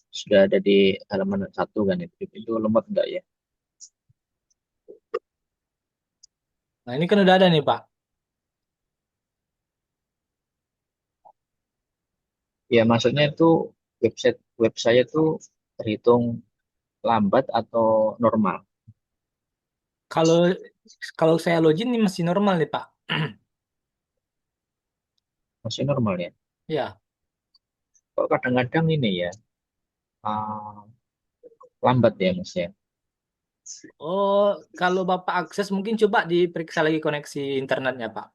sudah ada di halaman satu kan itu lemot enggak ya? Nah, ini kan udah ada nih Pak. Ya maksudnya itu web saya itu terhitung lambat atau normal? Kalau kalau saya login ini masih normal nih Pak. Masih normal ya? Ya. Kok kadang-kadang ini ya ah, lambat ya Mas ya. Oh, kalau Bapak akses mungkin coba diperiksa lagi koneksi internetnya, Pak.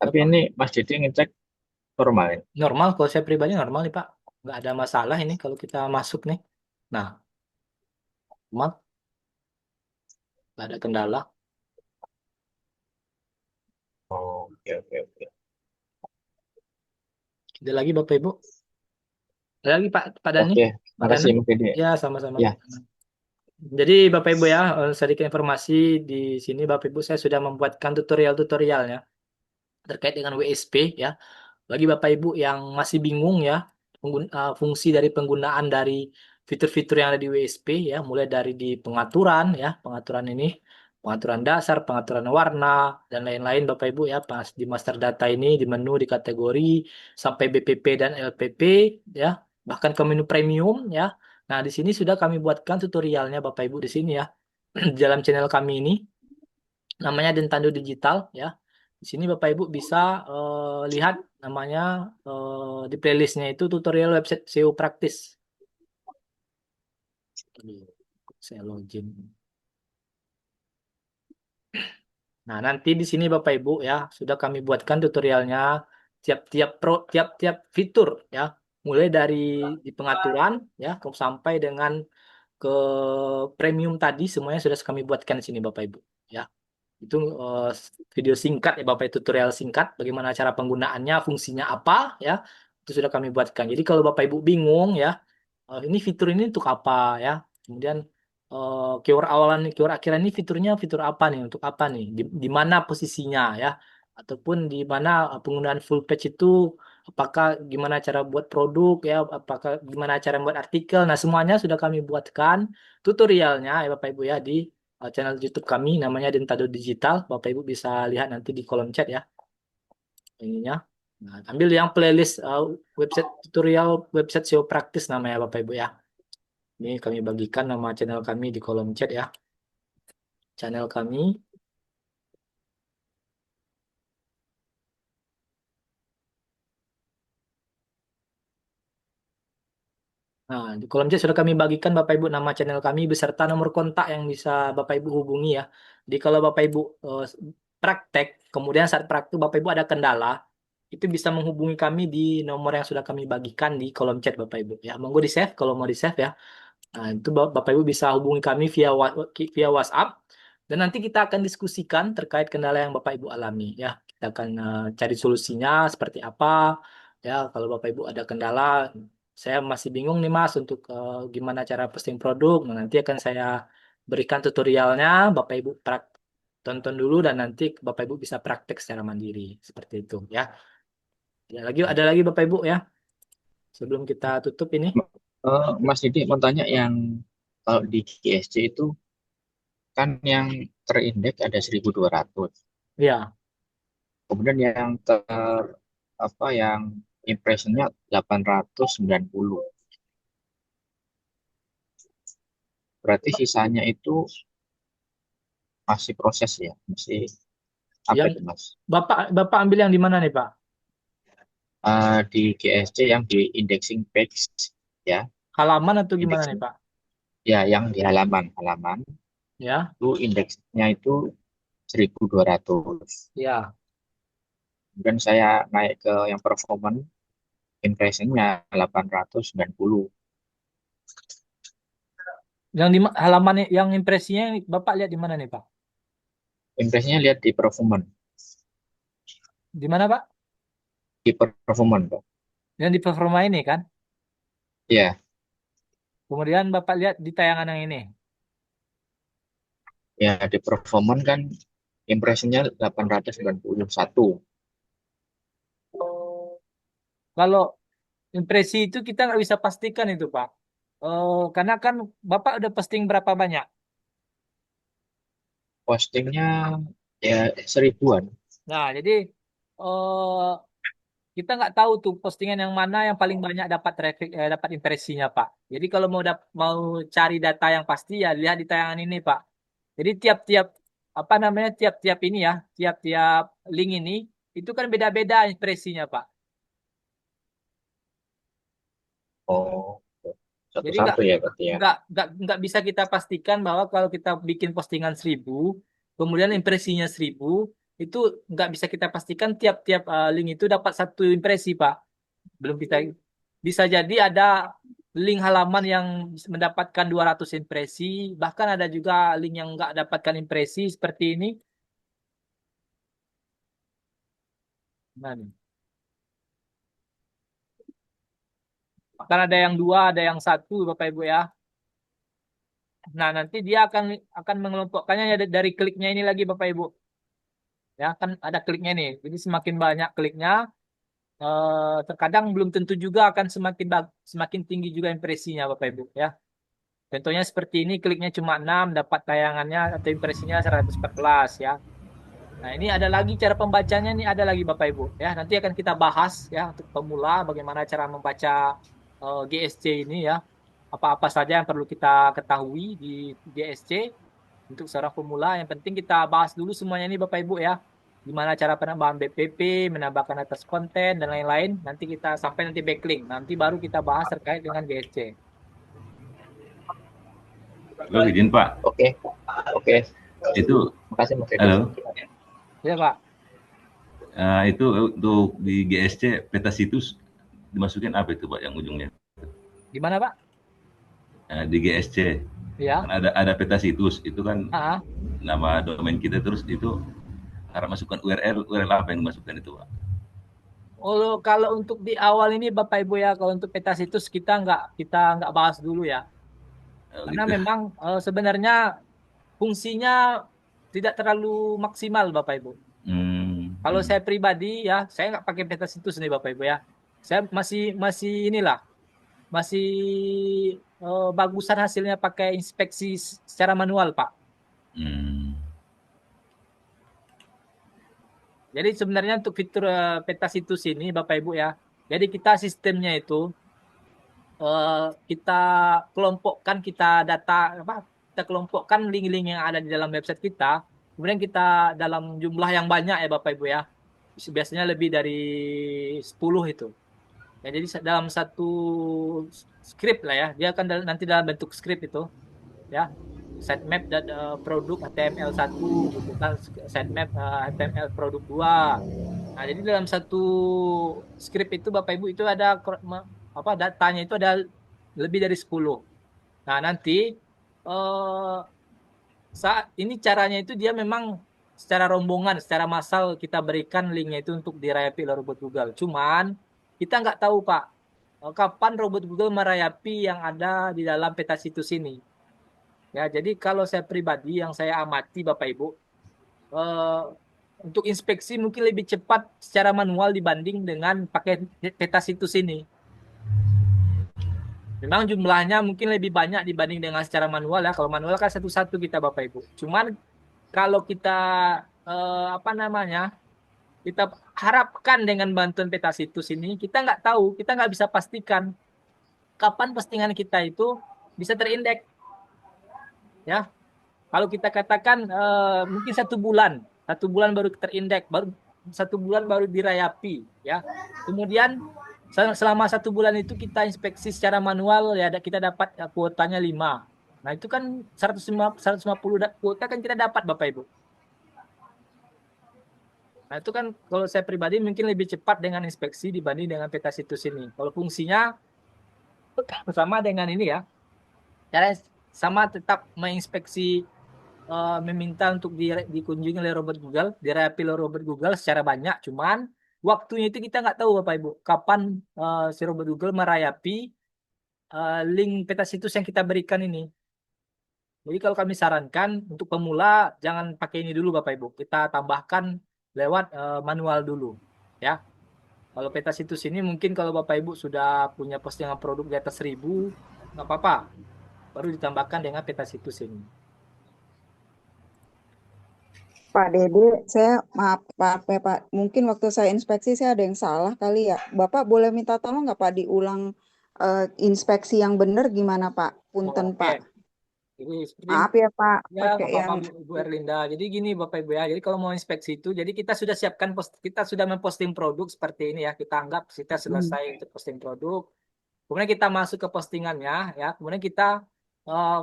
Tapi Bapak ini Mas Didi ngecek normal ya. normal, kalau saya pribadi normal nih, Pak. Nggak ada masalah ini kalau kita masuk nih. Nah, normal, nggak ada kendala. Oh, oke oke oke. Ada lagi Bapak Ibu? Ada lagi Pak Dani? Oke, Pak makasih Danang? Mas Didi. Ya, sama-sama Ya, Pak Danang. Jadi Bapak Ibu ya, sedikit informasi di sini Bapak Ibu saya sudah membuatkan tutorial-tutorialnya terkait dengan WSP ya. Bagi Bapak Ibu yang masih bingung ya, fungsi dari penggunaan dari fitur-fitur yang ada di WSP ya, mulai dari di pengaturan ya, pengaturan ini, pengaturan dasar, pengaturan warna dan lain-lain Bapak Ibu ya, pas di master data ini di menu di kategori sampai BPP dan LPP ya, bahkan ke menu premium ya. Nah, di sini sudah kami buatkan tutorialnya Bapak Ibu di sini ya. Di dalam channel kami ini namanya Dentando Digital ya. Di sini Bapak Ibu bisa lihat namanya di playlistnya itu tutorial website SEO praktis. Aduh, saya login. Nah, nanti di sini Bapak Ibu ya sudah kami buatkan tutorialnya tiap-tiap fitur ya. mulai dari di pengaturan ya sampai dengan ke premium tadi semuanya sudah kami buatkan di sini Bapak Ibu ya. Itu video singkat ya Bapak, tutorial singkat bagaimana cara penggunaannya, fungsinya apa ya. Itu sudah kami buatkan. Jadi kalau Bapak Ibu bingung ya, ini fitur ini untuk apa ya. Kemudian keyword awalan, keyword akhiran ini fiturnya fitur apa nih, untuk apa nih, di mana posisinya ya. Ataupun di mana penggunaan full page itu, apakah gimana cara buat produk ya, apakah gimana cara buat artikel. Nah, semuanya sudah kami buatkan tutorialnya ya Bapak Ibu ya di channel YouTube kami namanya Dentado Digital. Bapak Ibu bisa lihat nanti di kolom chat ya ininya. Nah, ambil yang playlist website tutorial website SEO praktis namanya Bapak Ibu ya. Ini kami bagikan nama channel kami di kolom chat ya. Channel kami. Nah, di kolom chat sudah kami bagikan Bapak Ibu nama channel kami beserta nomor kontak yang bisa Bapak Ibu hubungi ya. Jadi kalau Bapak Ibu praktek, kemudian saat praktek Bapak Ibu ada kendala, itu bisa menghubungi kami di nomor yang sudah kami bagikan di kolom chat Bapak Ibu ya. Monggo di save kalau mau di save ya. Nah, itu Bapak Ibu bisa hubungi kami via WhatsApp dan nanti kita akan diskusikan terkait kendala yang Bapak Ibu alami ya. Kita akan cari solusinya seperti apa ya. Kalau Bapak Ibu ada kendala, saya masih bingung nih Mas untuk gimana cara posting produk. Nah, nanti akan saya berikan tutorialnya, Bapak Ibu tonton dulu dan nanti Bapak Ibu bisa praktek secara mandiri seperti itu ya. Ada lagi Bapak Ibu ya. Sebelum kita tutup ini. Mas Didi mau tanya yang kalau di GSC itu kan yang terindeks ada 1.200. Ya, Kemudian yang yang impressionnya 890. Berarti sisanya itu masih proses ya, masih apa yang itu Mas? Bapak ambil yang di mana nih Pak? Di GSC yang di indexing page ya, Halaman atau gimana nih indexing Pak? ya yang di halaman Ya, itu indeksnya itu 1.200. ya. Kemudian saya naik ke yang performance, impressionnya 890. Yang di halaman yang impresinya Bapak lihat di mana nih Pak? Impressionnya lihat di performance, Di mana Pak? Pak. Yang di performa ini kan? Ya, Kemudian Bapak lihat di tayangan yang ini. ya di performance kan impressionnya 891. Kalau impresi itu kita nggak bisa pastikan itu Pak. Karena kan Bapak udah posting berapa banyak? Postingnya ya 1.000-an. Nah, jadi eh, kita nggak tahu tuh postingan yang mana yang paling banyak dapat traffic, dapat impresinya Pak. Jadi kalau mau cari data yang pasti ya lihat di tayangan ini Pak. Jadi tiap-tiap apa namanya tiap-tiap ini ya, tiap-tiap link ini itu kan beda-beda impresinya Pak. Oh, Jadi nggak satu-satu ya berarti ya. nggak bisa kita pastikan bahwa kalau kita bikin postingan 1.000, kemudian impresinya 1.000, itu nggak bisa kita pastikan tiap-tiap link itu dapat satu impresi Pak. Belum kita bisa jadi ada link halaman yang mendapatkan 200 impresi, bahkan ada juga link yang nggak dapatkan impresi seperti ini. Nah, nih. Bahkan ada yang 2, ada yang 1, Bapak Ibu ya. Nah, nanti dia akan mengelompokkannya dari kliknya ini lagi Bapak Ibu. Ya, kan ada kliknya nih. Jadi semakin banyak kliknya, terkadang belum tentu juga akan semakin tinggi juga impresinya Bapak Ibu ya. Contohnya seperti ini, kliknya cuma 6, dapat tayangannya atau impresinya 114 ya. Nah, ini ada lagi cara pembacanya nih, ada lagi Bapak Ibu ya. Nanti akan kita bahas ya untuk pemula bagaimana cara membaca GSC ini ya. Apa-apa saja yang perlu kita ketahui di GSC untuk seorang pemula. Yang penting kita bahas dulu semuanya ini Bapak Ibu ya. Gimana cara penambahan BPP, menambahkan atas konten dan lain-lain. Nanti kita sampai nanti backlink. Nanti baru kita bahas terkait dengan GSC. Lo izin Pak, Oke, oke. itu Makasih Mas Edi. halo, Ya Pak. itu untuk di GSC peta situs dimasukin apa itu Pak yang ujungnya? Gimana Pak? Di GSC Ya, kan ada peta situs itu kan ah, nama domain kita, terus itu harap masukkan URL apa yang dimasukkan itu Pak? oh, kalau untuk di awal ini Bapak Ibu ya, kalau untuk peta situs kita nggak bahas dulu ya, karena Gitu. memang sebenarnya fungsinya tidak terlalu maksimal Bapak Ibu. Kalau saya pribadi ya, saya nggak pakai peta situs nih Bapak Ibu ya. Saya masih masih inilah, masih bagusan hasilnya pakai inspeksi secara manual Pak. Hmm. Jadi sebenarnya untuk fitur peta situs ini Bapak Ibu ya, jadi kita sistemnya itu kita kelompokkan, kita data apa? Kita kelompokkan link-link yang ada di dalam website kita. Kemudian kita dalam jumlah yang banyak ya Bapak Ibu ya. Biasanya lebih dari 10 itu. Ya, jadi dalam satu script lah ya. Dia akan nanti dalam bentuk script itu ya. Sitemap dan produk HTML1 gitu kan, sitemap HTML produk 2. Nah, jadi dalam satu script itu Bapak Ibu itu ada apa datanya itu ada lebih dari 10. Nah, nanti eh, saat ini caranya itu dia memang secara rombongan, secara massal kita berikan linknya itu untuk dirayapi oleh robot Google. Cuman kita nggak tahu Pak, kapan robot Google merayapi yang ada di dalam peta situs ini. Ya, jadi kalau saya pribadi yang saya amati Bapak Ibu, eh, untuk inspeksi mungkin lebih cepat secara manual dibanding dengan pakai peta situs ini. Memang jumlahnya mungkin lebih banyak dibanding dengan secara manual ya. Kalau manual kan satu-satu kita Bapak Ibu. Cuman kalau kita apa namanya, kita harapkan dengan bantuan peta situs ini, kita nggak tahu, kita nggak bisa pastikan kapan postingan kita itu bisa terindeks ya. Kalau kita katakan mungkin 1 bulan baru terindeks, baru 1 bulan baru dirayapi ya. Kemudian selama 1 bulan itu kita inspeksi secara manual ya, kita dapat kuotanya 5. Nah itu kan 150 kuota kan kita dapat Bapak Ibu. Nah itu kan kalau saya pribadi mungkin lebih cepat dengan inspeksi dibanding dengan peta situs ini. Kalau fungsinya sama dengan ini ya, cara sama tetap menginspeksi, meminta untuk dikunjungi oleh robot Google, dirayapi oleh robot Google secara banyak. Cuman waktunya itu kita nggak tahu Bapak Ibu, kapan si robot Google merayapi link peta situs yang kita berikan ini. Jadi kalau kami sarankan untuk pemula jangan pakai ini dulu Bapak Ibu. Kita tambahkan lewat manual dulu, ya. Kalau peta situs ini mungkin kalau Bapak Ibu sudah punya postingan produk di atas 1.000, nggak apa-apa. Baru ditambahkan dengan peta situs ini. Pak Dede, saya maaf ya Pak, mungkin waktu saya inspeksi saya ada yang salah kali ya. Bapak boleh minta tolong nggak Pak diulang inspeksi yang benar gimana Pak? Punten Oke. Pak. Jadi seperti Maaf ya Pak, ya, pakai nggak apa-apa yang Bu Erlinda. Jadi gini Bapak Ibu ya. Jadi kalau mau inspeksi itu, jadi kita sudah siapkan kita sudah memposting produk seperti ini ya. Kita anggap kita selesai untuk posting produk. Kemudian kita masuk ke postingannya ya. Kemudian kita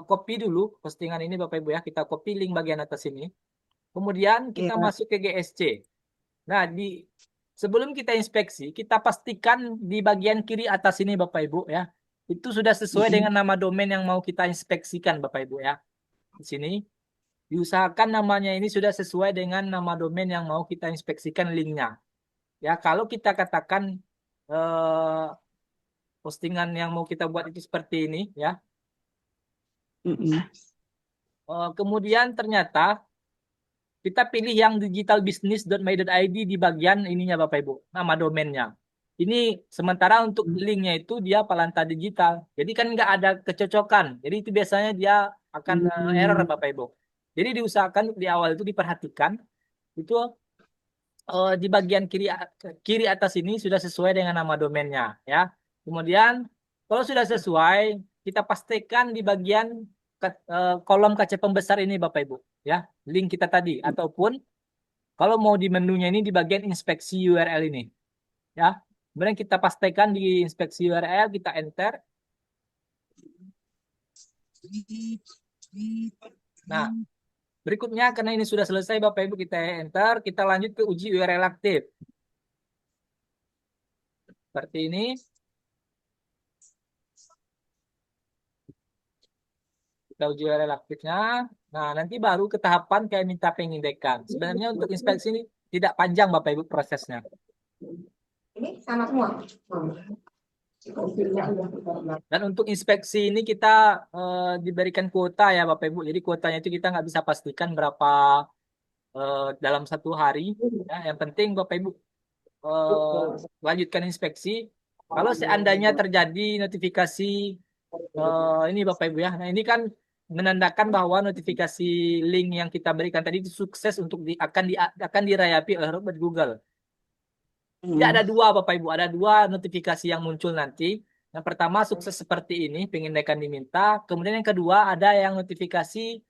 copy dulu postingan ini Bapak Ibu ya. Kita copy link bagian atas ini. Kemudian kita ya. masuk ke GSC. Nah, sebelum kita inspeksi, kita pastikan di bagian kiri atas ini Bapak Ibu ya. Itu sudah sesuai dengan nama domain yang mau kita inspeksikan Bapak Ibu ya. Di sini diusahakan namanya ini sudah sesuai dengan nama domain yang mau kita inspeksikan linknya. Ya, kalau kita katakan eh, postingan yang mau kita buat itu seperti ini, ya. Kemudian ternyata kita pilih yang digitalbusiness.my.id di bagian ininya Bapak Ibu, nama domainnya. Ini sementara untuk linknya itu dia Palanta Digital. Jadi kan nggak ada kecocokan. Jadi itu biasanya dia akan error Bapak Ibu. Jadi diusahakan di awal itu diperhatikan itu di bagian kiri atas ini sudah sesuai dengan nama domainnya ya. Kemudian kalau sudah sesuai, kita pastikan di bagian kolom kaca pembesar ini Bapak Ibu ya, link kita tadi ataupun kalau mau di menunya ini di bagian inspeksi URL ini ya. Kemudian kita pastikan di inspeksi URL, kita enter. Nah, berikutnya karena ini sudah selesai Bapak Ibu kita enter, kita lanjut ke uji URL aktif. Seperti ini. kita uji URL aktifnya. Nah, nanti baru ke tahapan kayak minta pengindekan. Sebenarnya untuk inspeksi ini tidak panjang Bapak Ibu prosesnya. Ini sama semua. Dan untuk inspeksi ini kita diberikan kuota ya Bapak Ibu. Jadi kuotanya itu kita nggak bisa pastikan berapa dalam satu hari. Ya, yang penting Bapak Ibu lanjutkan inspeksi. Kalau seandainya terjadi notifikasi ini Bapak Ibu ya. Nah ini kan menandakan bahwa notifikasi link yang kita berikan tadi itu sukses untuk akan dirayapi oleh robot Google. Jadi ada dua Bapak Ibu, ada dua notifikasi yang muncul nanti. Yang pertama sukses seperti ini, pengindekan diminta. Kemudian yang kedua ada yang notifikasi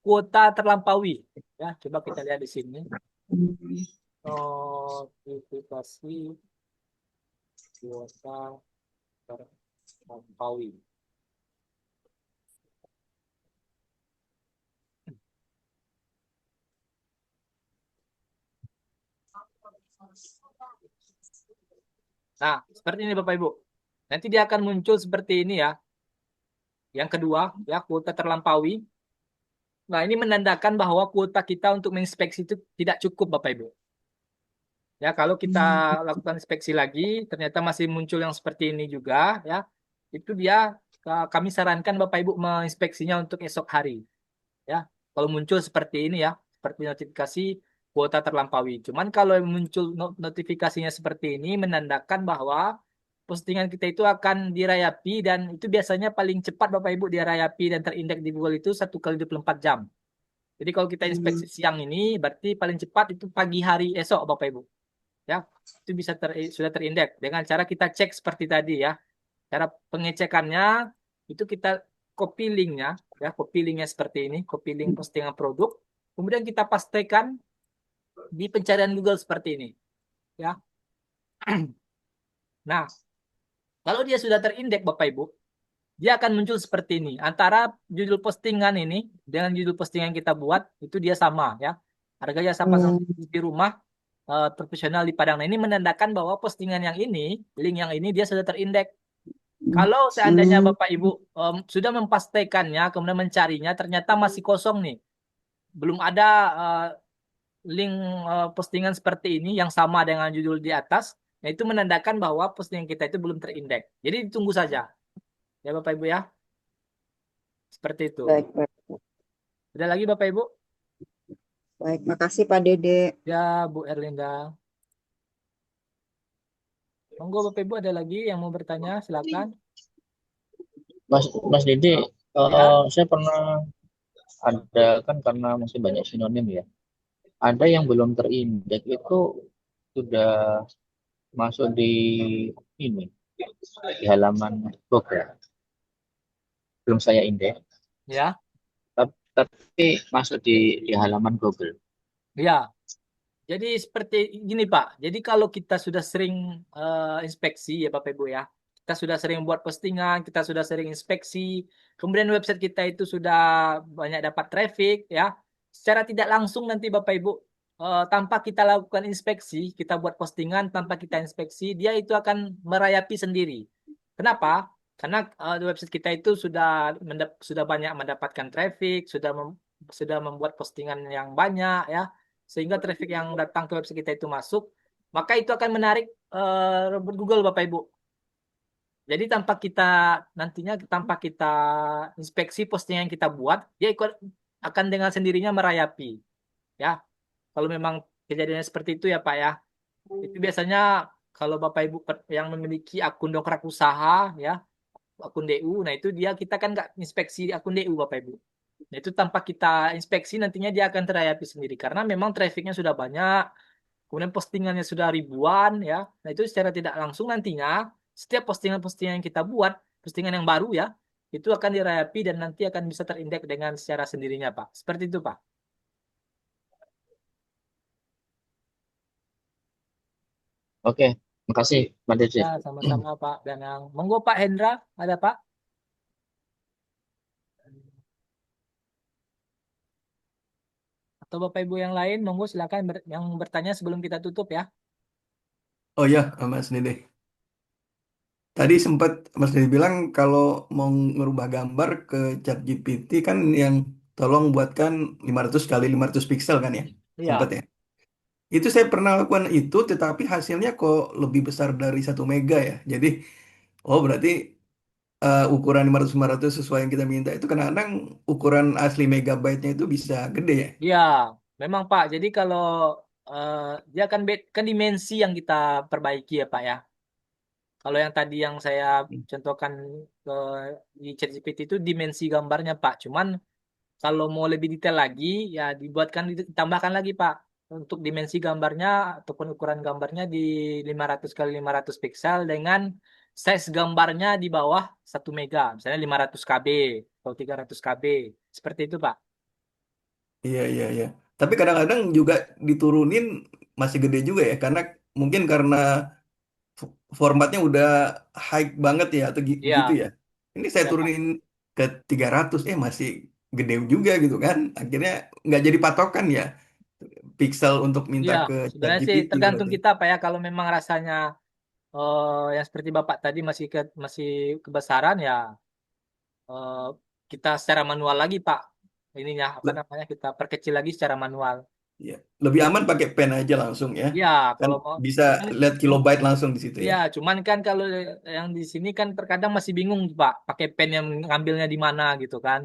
kuota terlampaui. Ya, coba kita lihat di sini. Notifikasi kuota terlampaui. Nah, seperti ini Bapak Ibu. Nanti dia akan muncul seperti ini ya. Yang kedua, ya kuota terlampaui. Nah, ini menandakan bahwa kuota kita untuk menginspeksi itu tidak cukup Bapak Ibu. Ya, kalau kita lakukan inspeksi lagi, ternyata masih muncul yang seperti ini juga, ya. Itu dia kami sarankan Bapak Ibu menginspeksinya untuk esok hari. Ya, kalau muncul seperti ini ya, seperti notifikasi kuota terlampaui. Cuman kalau muncul notifikasinya seperti ini menandakan bahwa postingan kita itu akan dirayapi dan itu biasanya paling cepat Bapak Ibu dirayapi dan terindeks di Google itu 1 kali 24 jam. Jadi kalau kita inspeksi siang ini berarti paling cepat itu pagi hari esok Bapak Ibu. Ya, itu bisa sudah terindeks dengan cara kita cek seperti tadi ya. Cara pengecekannya itu kita copy linknya, ya copy linknya seperti ini, copy link postingan produk, kemudian kita pastikan di pencarian Google seperti ini, ya. Nah, kalau dia sudah terindeks Bapak Ibu, dia akan muncul seperti ini. Antara judul postingan ini dengan judul postingan kita buat itu dia sama, ya. Harganya sama di rumah profesional di Padang. Nah, ini menandakan bahwa postingan yang ini, link yang ini dia sudah terindeks. Kalau seandainya Bapak Ibu sudah mempastikannya, kemudian mencarinya, ternyata masih kosong nih. Belum ada link postingan seperti ini yang sama dengan judul di atas. Nah, itu menandakan bahwa postingan kita itu belum terindeks. Jadi ditunggu saja. Ya Bapak Ibu ya. Seperti itu. Baik, baik. Ada lagi Bapak Ibu? Baik, makasih Pak Dede. Ya Bu Erlinda. Monggo Bapak Ibu ada lagi yang mau bertanya, silakan. Mas Dede, Ya. saya pernah ada kan karena masih banyak sinonim ya. Ada yang belum terindeks itu sudah masuk di ini di halaman Google. Belum saya indeks, Ya. tapi masuk di halaman Google. Ya. Jadi seperti gini Pak. Jadi kalau kita sudah sering inspeksi ya Bapak Ibu ya. Kita sudah sering buat postingan, kita sudah sering inspeksi. Kemudian website kita itu sudah banyak dapat traffic ya. Secara tidak langsung nanti Bapak Ibu tanpa kita lakukan inspeksi, kita buat postingan tanpa kita inspeksi, dia itu akan merayapi sendiri. Kenapa? Karena website kita itu sudah banyak mendapatkan traffic, sudah membuat postingan yang banyak ya, sehingga traffic yang datang ke website kita itu masuk, maka itu akan menarik robot Google Bapak Ibu. Jadi tanpa kita inspeksi postingan yang kita buat, dia akan dengan sendirinya merayapi. Ya, kalau memang kejadiannya seperti itu ya Pak ya. Itu biasanya kalau Bapak Ibu yang memiliki akun dongkrak usaha ya, akun DU, nah itu kita kan nggak inspeksi akun DU Bapak Ibu. Nah itu tanpa kita inspeksi nantinya dia akan terayapi sendiri karena memang trafficnya sudah banyak, kemudian postingannya sudah ribuan ya. Nah itu secara tidak langsung nantinya setiap postingan-postingan yang kita buat, postingan yang baru ya, itu akan dirayapi dan nanti akan bisa terindeks dengan secara sendirinya Pak. Seperti itu Pak. Oke, makasih Pak Dede. Ya sama-sama Pak Danang. Monggo Pak Hendra, ada Pak? Atau Bapak Ibu yang lain, monggo silakan yang bertanya sebelum kita tutup ya. Oh ya, Mas Dede. tadi sempat Mas Dedi bilang kalau mau ngerubah gambar ke ChatGPT kan yang tolong buatkan 500 kali 500 piksel kan ya, sempat Iya, ya. Itu saya pernah lakukan itu, tetapi hasilnya kok lebih besar dari 1 mega ya. Jadi, oh berarti ukuran 500 sesuai yang kita minta itu kadang-kadang ukuran asli megabyte-nya itu bisa gede ya. iya, memang Pak. Jadi kalau eh, dia kan dimensi yang kita perbaiki ya Pak ya. Kalau yang tadi yang saya contohkan ke di ChatGPT itu dimensi gambarnya Pak. Cuman kalau mau lebih detail lagi ya ditambahkan lagi Pak untuk dimensi gambarnya ataupun ukuran gambarnya di 500 kali 500 piksel dengan size gambarnya di bawah 1 mega, misalnya 500 KB atau 300 KB. Seperti itu Pak. Iya, iya, iya. Tapi kadang-kadang juga diturunin masih gede juga ya, karena mungkin karena formatnya udah high banget ya, atau gitu Iya, ya. Ini saya ya Pak. turunin ke 300, masih gede juga gitu kan. Akhirnya nggak jadi patokan ya, pixel untuk minta Iya, ke sebenarnya sih ChatGPT tergantung berarti. kita Pak ya. Kalau memang rasanya yang seperti Bapak tadi masih kebesaran ya eh, kita secara manual lagi Pak. Ininya apa Le- namanya kita perkecil lagi secara manual. ya. Lebih aman pakai pen aja langsung ya. Ya, Kan kalau mau bisa cuman, lihat kilobyte langsung di situ ya, ya. cuman kan kalau yang di sini kan terkadang masih bingung Pak, pakai pen yang ngambilnya di mana gitu kan.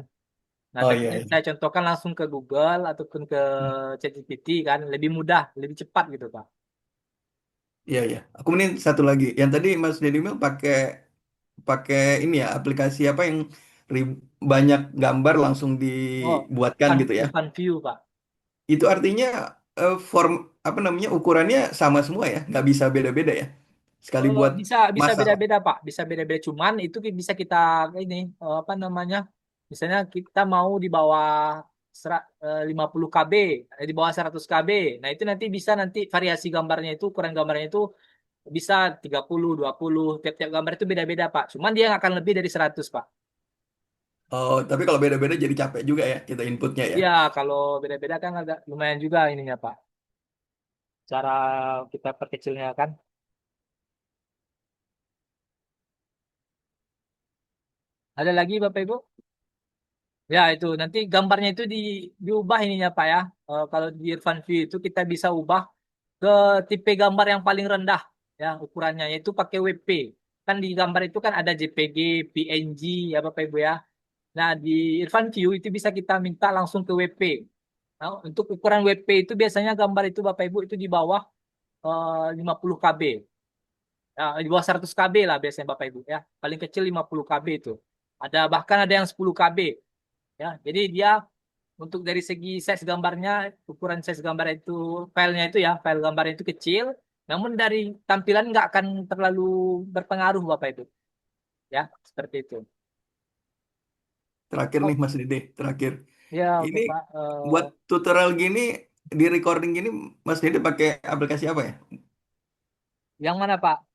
Nah, Oh tadi iya, iya. saya contohkan langsung ke Google ataupun ke ChatGPT kan, lebih mudah, lebih cepat gitu Pak. Iya, iya. Aku ini satu lagi. Yang tadi Mas Deddy bilang pakai pakai ini ya, aplikasi apa yang banyak gambar langsung Oh, dibuatkan gitu ya. Irfan View Pak. Itu artinya form apa namanya ukurannya sama semua ya, nggak bisa beda-beda ya. Sekali Oh, buat bisa bisa masal. beda-beda Pak, bisa beda-beda. Cuman itu bisa kita ini apa namanya? Misalnya kita mau di bawah 50 KB, di bawah 100 KB. Nah, itu nanti variasi gambarnya itu, ukuran gambarnya itu bisa 30, 20, tiap-tiap gambar itu beda-beda, Pak. Cuman dia nggak akan lebih dari 100, Pak. Oh, tapi kalau beda-beda jadi capek juga ya kita inputnya ya. Iya, kalau beda-beda kan agak lumayan juga ininya, Pak. Cara kita perkecilnya kan. Ada lagi, Bapak Ibu? Ya, itu nanti gambarnya itu diubah ininya, Pak ya. Kalau di Irfan View itu kita bisa ubah ke tipe gambar yang paling rendah ya ukurannya yaitu pakai WP. Kan di gambar itu kan ada JPG, PNG ya Bapak Ibu ya. Nah, di Irfan View itu bisa kita minta langsung ke WP. Nah, untuk ukuran WP itu biasanya gambar itu Bapak Ibu itu di bawah 50 KB. Ya, di bawah 100 KB lah biasanya Bapak Ibu ya. Paling kecil 50 KB itu. Bahkan ada yang 10 KB ya. Jadi dia untuk dari segi size gambarnya, ukuran size gambar itu, filenya itu ya, file gambarnya itu kecil, namun dari tampilan nggak akan terlalu berpengaruh Bapak Ibu ya, seperti itu. Terakhir Oh, nih Mas Dede, terakhir. ya Ini untuk Pak, buat tutorial gini di recording gini Mas Dede pakai aplikasi apa ya? yang mana Pak?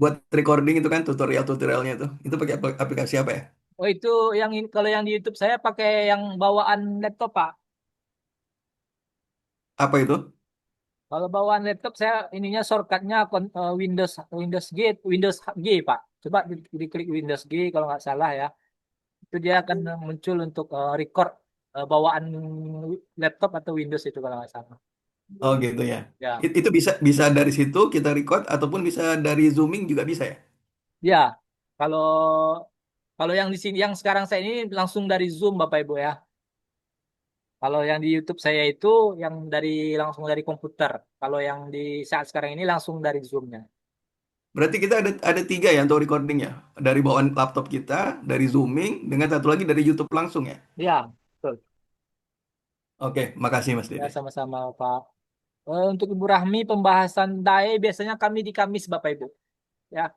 Buat recording itu kan tutorial-tutorialnya tuh. Itu pakai aplikasi apa ya? Oh itu kalau yang di YouTube saya pakai yang bawaan laptop Pak. Apa itu? Kalau bawaan laptop saya ininya shortcutnya Windows Windows G Windows G Pak. Coba diklik Windows G kalau nggak salah ya. Itu dia akan muncul untuk record bawaan laptop atau Windows itu kalau nggak salah. Oh gitu ya. Ya, Itu bisa bisa dari situ kita record ataupun bisa dari zooming juga bisa ya. ya. Kalau kalau yang di sini yang sekarang saya ini langsung dari Zoom Bapak Ibu ya. Kalau yang di YouTube saya itu yang langsung dari komputer. Kalau yang di saat sekarang ini langsung dari Zoom-nya. Berarti kita ada tiga ya untuk recordingnya. Dari bawaan laptop kita, dari zooming, dengan satu lagi dari YouTube langsung ya. Ya, betul. Oke, makasih Mas Ya, Dede. sama-sama Pak. Untuk Ibu Rahmi pembahasan DAE biasanya kami di Kamis Bapak Ibu. Ya.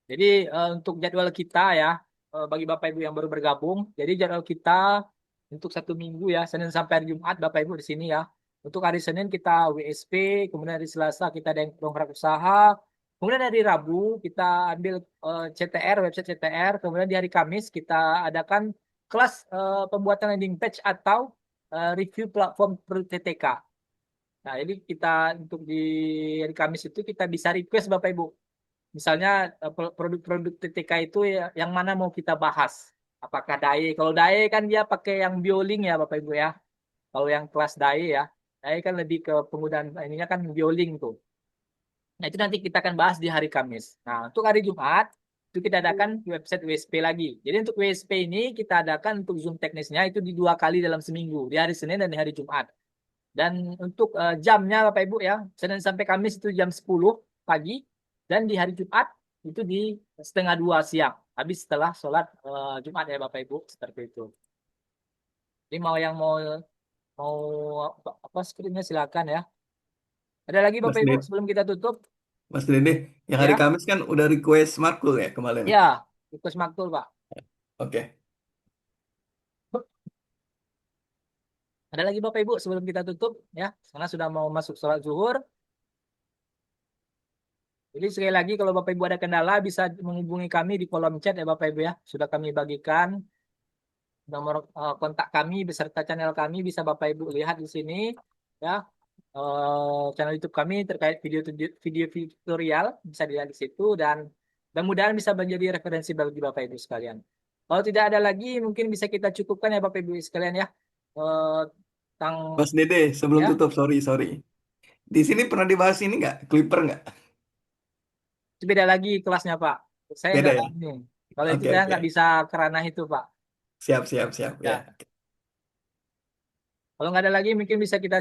Jadi untuk jadwal kita ya bagi Bapak Ibu yang baru bergabung, jadi jadwal kita untuk 1 minggu ya Senin sampai hari Jumat Bapak Ibu di sini ya. Untuk hari Senin kita WSP, kemudian hari Selasa kita ada yang dongkrak usaha, kemudian hari Rabu kita ambil CTR website CTR, kemudian di hari Kamis kita adakan kelas pembuatan landing page atau review platform per TTK. Nah, ini kita untuk di hari Kamis itu kita bisa request Bapak Ibu misalnya produk-produk TTK itu yang mana mau kita bahas. Apakah DAE? Kalau DAE kan dia pakai yang Biolink ya Bapak Ibu ya. Kalau yang kelas DAE ya, DAE kan lebih ke penggunaan ininya kan Biolink tuh. Nah, itu nanti kita akan bahas di hari Kamis. Nah, untuk hari Jumat, itu kita adakan website WSP lagi. Jadi untuk WSP ini kita adakan untuk Zoom teknisnya itu di 2 kali dalam seminggu, di hari Senin dan di hari Jumat. Dan untuk jamnya Bapak Ibu ya, Senin sampai Kamis itu jam 10 pagi, dan di hari Jumat itu di setengah 2 siang. Habis setelah sholat Jumat ya Bapak Ibu, seperti itu. Jadi mau apa screennya silakan ya. Ada lagi Mas Bapak Ibu Dede, sebelum kita tutup? Mas Dede, yang hari Ya, Kamis kan udah request Markul ya kemarin. ya, Tikus Maktul Pak. Oke. Ada lagi Bapak Ibu sebelum kita tutup ya, karena sudah mau masuk sholat zuhur. Jadi sekali lagi kalau Bapak Ibu ada kendala bisa menghubungi kami di kolom chat ya Bapak Ibu ya. Sudah kami bagikan nomor kontak kami beserta channel kami, bisa Bapak Ibu lihat di sini ya. Channel YouTube kami terkait video tutorial bisa dilihat di situ, dan mudah-mudahan bisa menjadi referensi bagi Bapak Ibu sekalian. Kalau tidak ada lagi mungkin bisa kita cukupkan ya Bapak Ibu sekalian ya. Tentang Mas Dede, sebelum ya, tutup, sorry. Di sini pernah dibahas ini nggak? Clipper nggak? itu beda lagi kelasnya Pak. Saya Beda nggak ya? ini. Kalau itu Oke, saya oke. nggak bisa kerana itu Pak. Siap. Ya. Ya. Kalau nggak ada lagi mungkin bisa kita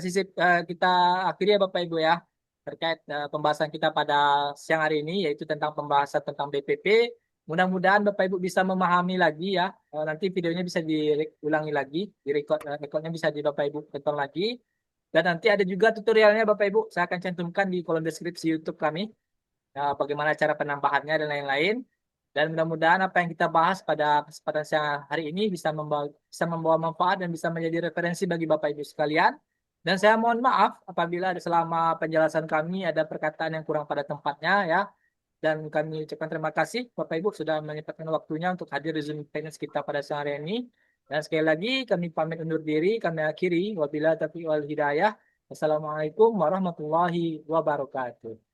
kita akhiri ya Bapak Ibu ya, terkait pembahasan kita pada siang hari ini, yaitu tentang pembahasan tentang BPP. Mudah-mudahan Bapak Ibu bisa memahami lagi ya. Nanti videonya bisa diulangi lagi, recordnya bisa di Bapak Ibu tonton lagi. Dan nanti ada juga tutorialnya Bapak Ibu, saya akan cantumkan di kolom deskripsi YouTube kami. Bagaimana cara penambahannya dan lain-lain. Dan mudah-mudahan apa yang kita bahas pada kesempatan siang hari ini bisa membawa manfaat dan bisa menjadi referensi bagi Bapak Ibu sekalian. Dan saya mohon maaf apabila selama penjelasan kami ada perkataan yang kurang pada tempatnya ya. Dan kami ucapkan terima kasih Bapak Ibu sudah menyempatkan waktunya untuk hadir di Zoom Teknis kita pada siang hari ini. Dan sekali lagi kami pamit undur diri, kami akhiri. Wabillahi taufiq wal hidayah. Wassalamualaikum warahmatullahi wabarakatuh.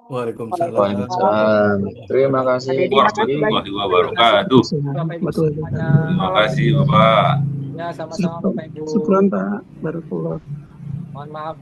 Waalaikumsalam. Waalaikumsalam. Terima Pak kasih. Dede, makasih banyak. Warahmatullahi wabarakatuh. Bapak Ibu Betul. semuanya. Terima kasih Bapak. Ya, sama-sama Bapak Ibu. Syukron Pak. Barakallah. Mohon maaf.